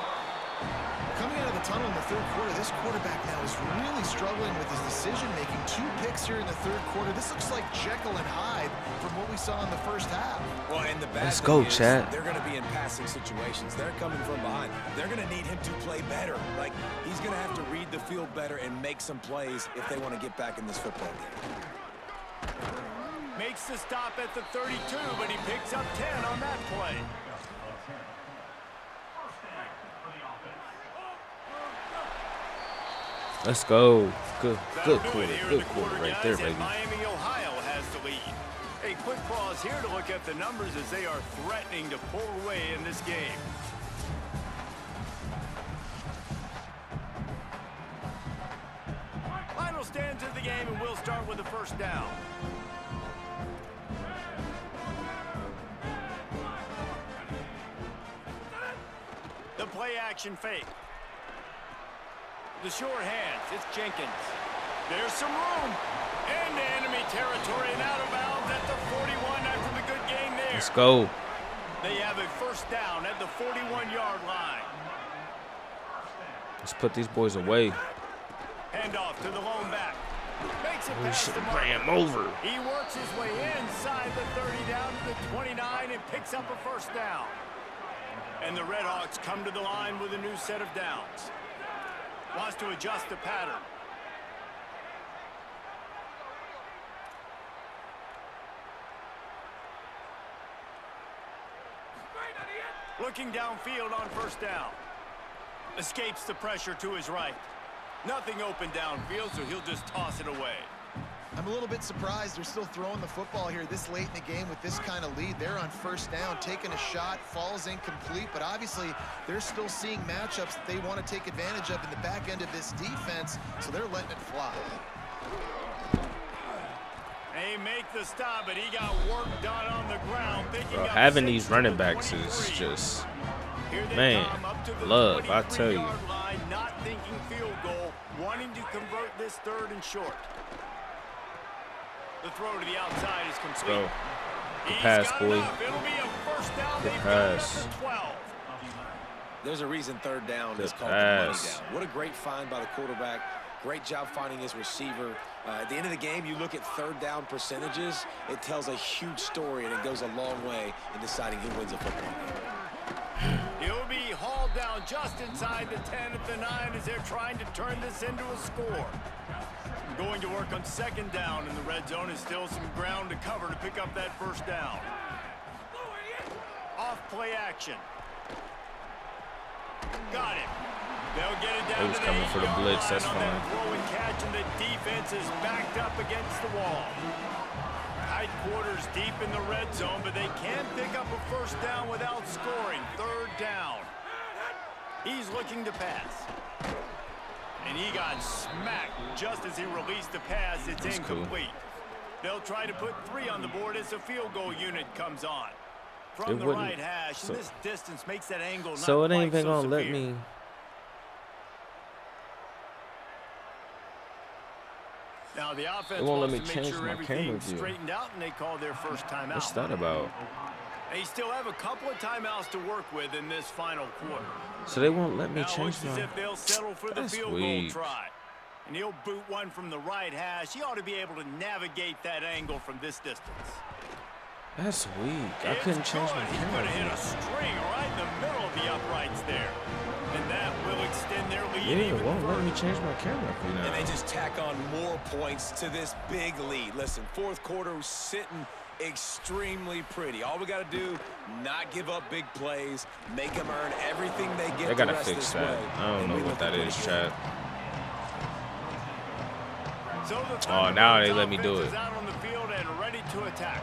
Coming out of the tunnel in the 3rd quarter, this quarterback now is really struggling with his decision-making. 2 picks here in the 3rd quarter. This looks like Jekyll and Hyde from what we saw in the first half. Well, and the bad Let's thing go, is Chad. they're going to be in passing situations. They're coming from behind. They're going to need him to play better. Like, he's going to have to read the field better and make some plays if they want to get back in this football game. Makes the stop at the 32, but he picks up 10 on that play. Let's go. Good That'll do quarter. it here in Good the quarter right guys, there, and baby. Miami, Ohio has the lead. A quick pause here to look at the numbers as they are threatening to pull away in this game. Final stands of the game, and we'll start with the first down. The play action fake. The short hands. It's Jenkins. There's some room. Into enemy territory and out of bounds at the 41 after the good game there. Let's go. They have a first down at the 41-yard line. Let's put these boys away. Handoff to the lone back. Makes it We past should the have mark. ran him over. He works his way inside the 30 down to the 29 and picks up a first down. And the Redhawks come to the line with a new set of downs. Wants to adjust the pattern. Looking downfield on first down. Escapes the pressure to his right. Nothing open downfield, so he'll just toss it away. I'm a little bit surprised they're still throwing the football here this late in the game with this kind of lead. They're on first down, taking a shot, falls incomplete, but obviously they're still seeing matchups that they want to take advantage of in the back end of this defense, so they're letting it fly. They make the stop, but he got work done on the ground. Bro, having these running backs is just, man, love, I tell you. Line, not thinking field goal, wanting to convert this third and short. The throw to the outside is complete. Let's go. Good pass, boy. It'll be a first down. Good pass. 12. There's a reason third down Good is called the money pass. down. What a great find by the quarterback. Great job finding his receiver. At the end of the game, you look at third down percentages. It tells a huge story, and it goes a long way in deciding who wins a football game. He'll be hauled down just inside the 10 at the 9 as they're trying to turn this into a score. Going to work on second down in the red zone is still some ground to cover to pick up that first down. Off play action. Got it. They'll get it down They was to coming the for the 8-yard blitz, line that's on fine. that throw and catch, and the defense is backed up against the wall. Tight quarters deep in the red zone, but they can pick up a first down without scoring. Third down. He's looking to pass. And he got smacked just as he released the pass. It's That's incomplete. cool. They'll try to put 3 on the board as the field goal unit comes on. It From the wouldn't- right hash, so- and this distance makes that angle not So it ain't quite even so gonna let severe. me. Now the offense It won't let wants me to make change sure my camera everything's view. straightened out, and they call their first timeout. What's that about? They still have a couple of timeouts to work with in this final quarter. So they won't let me Now it change looks as my. if they'll settle for the That's field weak. goal try. And he'll boot one from the right hash. He ought to be able to navigate that angle from this distance. That's weak. I couldn't change my He's going to hit camera a string right in the middle of the uprights there. And that will extend their lead view. Yeah, even it won't let further. me change my camera view And they now. just tack on more points to this big lead. Listen, fourth quarter was sitting extremely pretty. All we got to do, not give up big plays, make them earn everything they get. They gotta the rest fix this that. way, I don't and know we what look that pretty is, good. Chad. So the Oh, now they Thunderbirds let me do offense it. is out on the field and ready to attack.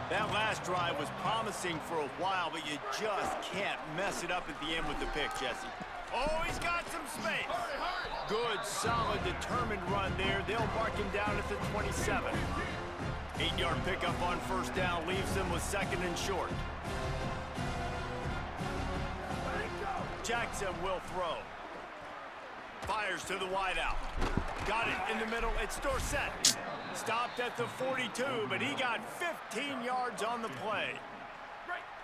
That last drive was promising for a while, but you just can't mess it up at the end with the pick, Jesse. Oh, he's got some space. Good, solid, determined run there. They'll mark him down at the 27. 8-yard pickup on first down leaves them with second and short. Jackson will throw. Fires to the wideout. Got it in the middle. It's Dorsett. Stopped at the 42, but he got 15 yards on the play.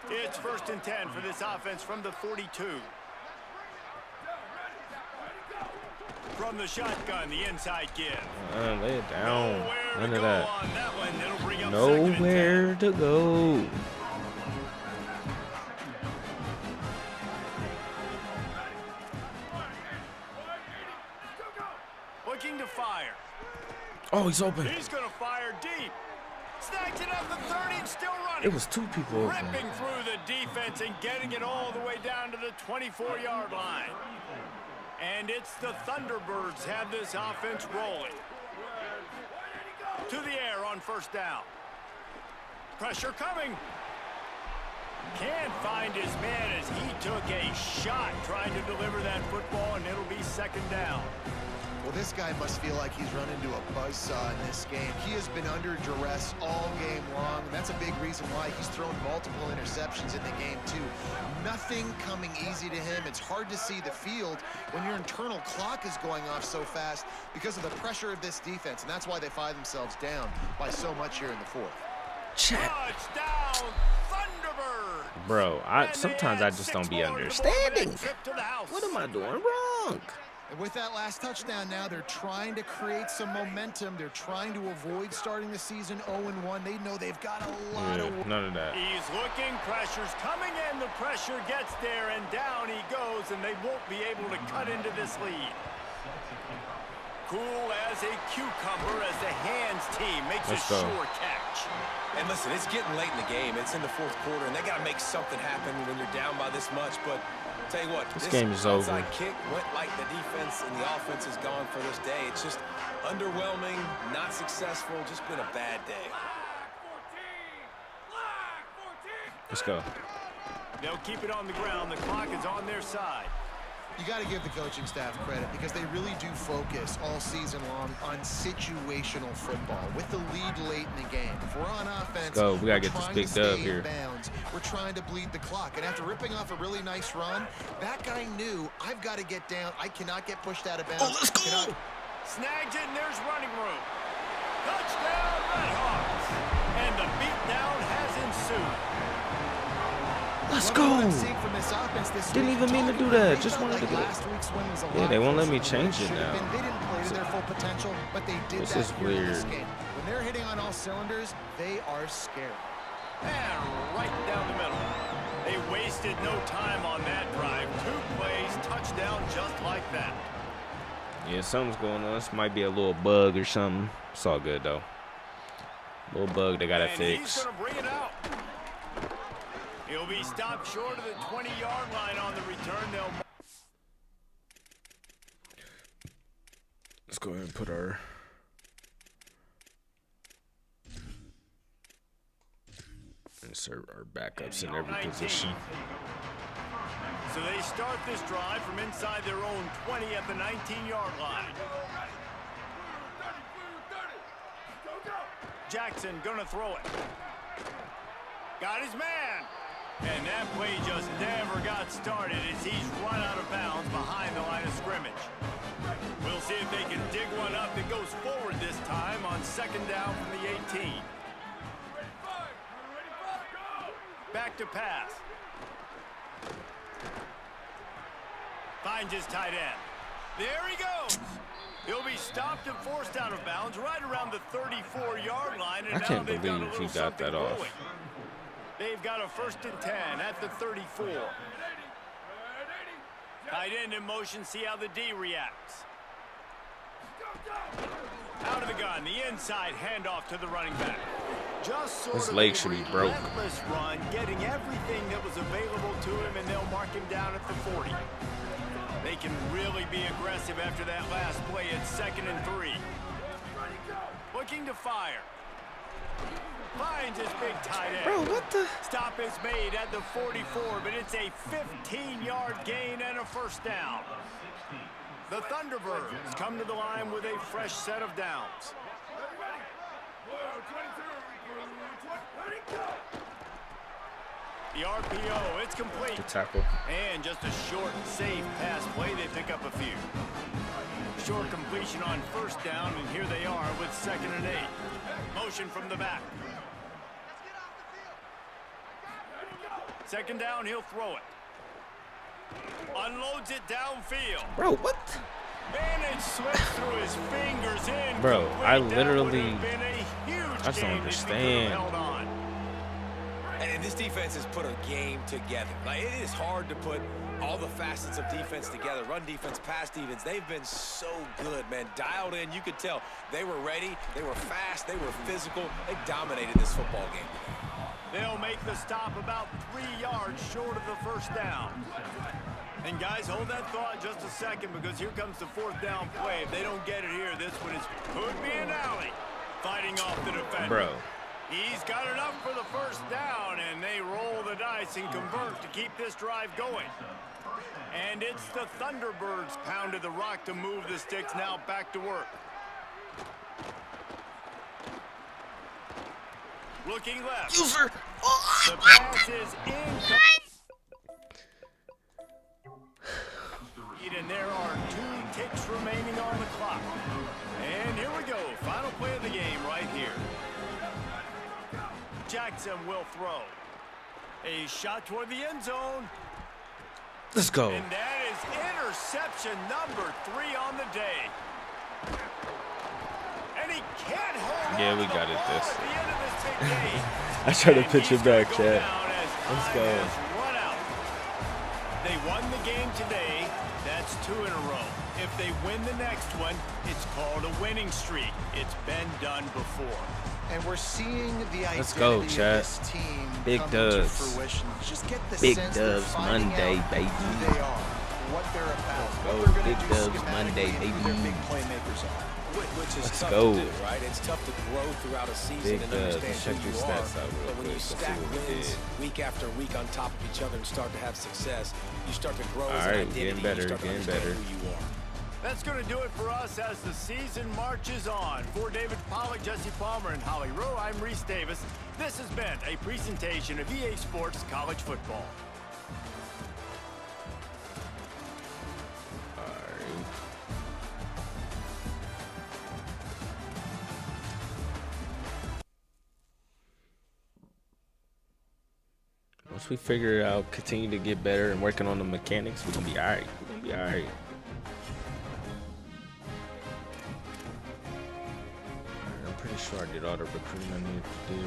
It's first and 10 for this offense from the 42. From the shotgun, the inside give. Lay it down. Nowhere to None of go that. on that one. It'll bring up second and 10. Nowhere to go. Looking to fire. Oh, he's open. He's going to fire deep. Snags it up the 30 and still running. It was 2 people open. Ripping through the defense and getting it all the way down to the 24-yard line. And it's the Thunderbirds have this offense rolling. To the air on first down. Pressure coming. Can't find his man as he took a shot trying to deliver that football, and it'll be second down. Well, this guy must feel like he's run into a buzzsaw in this game. He has been under duress all game long, and that's a big reason why he's thrown multiple interceptions in the game, too. Nothing coming easy to him. It's hard to see the field when your internal clock is going off so fast because of the pressure of this defense, and that's why they find themselves down by so much here in the fourth. Touchdown, Thunderbird! Bro, sometimes I just don't be understanding. What am I doing wrong? And with that last touchdown now, they're trying to create some momentum. They're trying to avoid starting the season 0-1. They know they've got a lot of work. None of that. He's looking, pressure's coming in, the pressure gets there, and down he goes, and they won't be able to cut into this lead. Cool as a cucumber as the hands team makes a sure catch. And listen, it's getting late in the game. It's in the fourth quarter, and they got to make something happen when you're down by this much. But tell you what, this game is over. Onside kick went like the defense and the offense is gone for this day. It's just underwhelming, not successful, just been a bad day. Let's go. They'll keep it on the ground. The clock is on their side. You got to give the coaching staff credit because they really do focus all season long on situational football with the lead late in the game. If we're on offense, we got to get this big dub here. We're trying to bleed the clock. And after ripping off a really nice run, that guy knew, I've got to get down. I cannot get pushed out of bounds. Oh, let's go. Snags it, and there's running room. Touchdown, Redhawks. And the beatdown has ensued. Let's go. Didn't even mean to do that. Just wanted to get it. Yeah, they won't let me change it now. They didn't play to their full potential, but they did this is weird. When they're hitting on all cylinders, they are scary. And right down the middle. They wasted no time on that drive. 2 plays, touchdown just like that. Yeah, something's going on. This might be a little bug or something. It's all good, though. Little bug they got to fix. He's going to bring it out. He'll be stopped short of the 20-yard line on the return. Let's go ahead and put our insert our backups in every position. So they start this drive from inside their own 20 at the 19-yard line. Jackson gonna throw it. Got his man. And that play just never got started as he's run out of bounds behind the line of scrimmage. We'll see if they can dig one up that goes forward this time on second down from the 18. Back to pass. Finds his tight end. There he goes. He'll be stopped and forced out of bounds right around the 34-yard line. And I can't believe he got that off. Going. They've got a 1st and 10 at the 34. Tight end in motion, see how the D reacts. Out of the gun, the inside handoff to the running back. Just sort his of leg should be broke. Relentless run, getting everything that was available to him, and they'll mark him down at the 40. They can really be aggressive after that last play at 2nd and 3. Looking to fire. Finds his big tight end. Bro, what the? Stop is made at the 44, but it's a 15-yard gain and a 1st down. The Thunderbirds come to the line with a fresh set of downs. The RPO, it's complete. Good tackle. And just a short, safe pass play. They pick up a few. Short completion on 1st down, and here they are with 2nd and 8. Motion from the back. 2nd down, he'll throw it. Unloads it downfield. Bro, what? And it slips through his fingers in. Bro, I literally, I just don't understand. And this defense has put a game together. Like, it is hard to put all the facets of defense together. Run defense, pass defense. They've been so good, man. Dialed in. You could tell they were ready. They were fast. They were physical. They dominated this football game. They'll make the stop about 3 yards short of the 1st down. And guys, hold that thought just a second, because here comes the 4th down play. If they don't get it here, this one could be an alley. Fighting off the defender. Bro. He's got enough for the first down, and they roll the dice and convert to keep this drive going. And it's the Thunderbirds pounded the rock to move the sticks, now back to work. Looking left. User. The pass is incomplete. And there are 2 ticks remaining on the clock. And here we go. Final play of the game right here. Jackson will throw. A shot toward the end zone. Let's go. And that is interception number 3 on the day. And he can't hold Yeah, on we to got the it ball this. at the end of this big game. I tried to And pitch he's it back, gonna Chad. down as Let's time go. has run out. They won the game today. That's 2 in a row. If they win the next one, it's called a winning streak. It's been done before. And we're seeing the Let's go, identity chat. of this team Big come dubs. to fruition. Just get the Big sense they're dubs finding Monday, out baby. who they are, what they're about, Let's what go. they're going Big to do dubs schematically, Monday, and who baby. their big playmakers are. Which is Let's tough go. to do, right? It's tough to grow throughout a season Big and dubs. understand Check who these you stats are. out real But when you quick. Let's see stack what we wins did. week after week on top of each other and start to have success, you start to grow as All an right, identity. getting better, you start to getting understand better. who you are. That's going to do it for us as the season marches on. For David Pollack, Jesse Palmer, and Holly Rowe, I'm Reese Davis. This has been a presentation of EA Sports College Football. All right. Once we figure it out, continue to get better and working on the mechanics, we're gonna be all right. We're gonna be all right. I'm pretty sure I did all the recruiting I needed to do.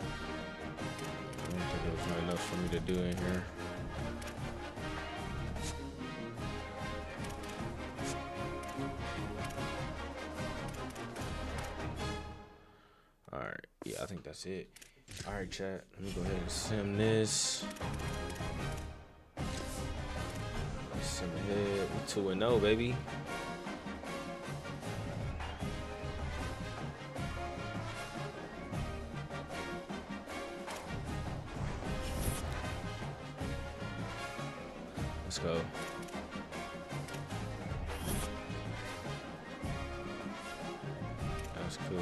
I don't think there was nothing else for me to do in here. All right, yeah, I think that's it. All right, chat. Let me go ahead and sim this. Sim ahead. We're 2-0, baby. Let's go. That's cool.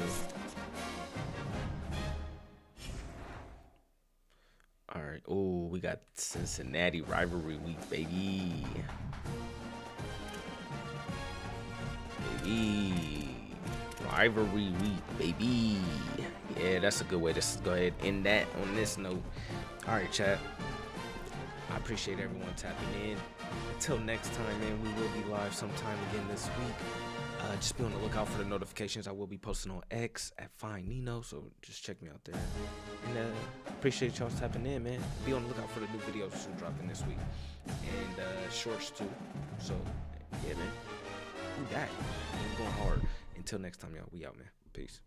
All right. Oh, we got Cincinnati rivalry week, baby. Baby. Rivalry week, baby. Yeah, that's a good way to go ahead and end that on this note. All right, chat. I appreciate everyone tapping in. Until next time, man, we will be live sometime again this week. Just be on the lookout for the notifications. I will be posting on X at Find Nino, so just check me out there. And appreciate y'all tapping in, man. Be on the lookout for the new videos soon dropping this week, and shorts too. So yeah, man, we back. We're going hard. Until next time, y'all. We out, man. Peace.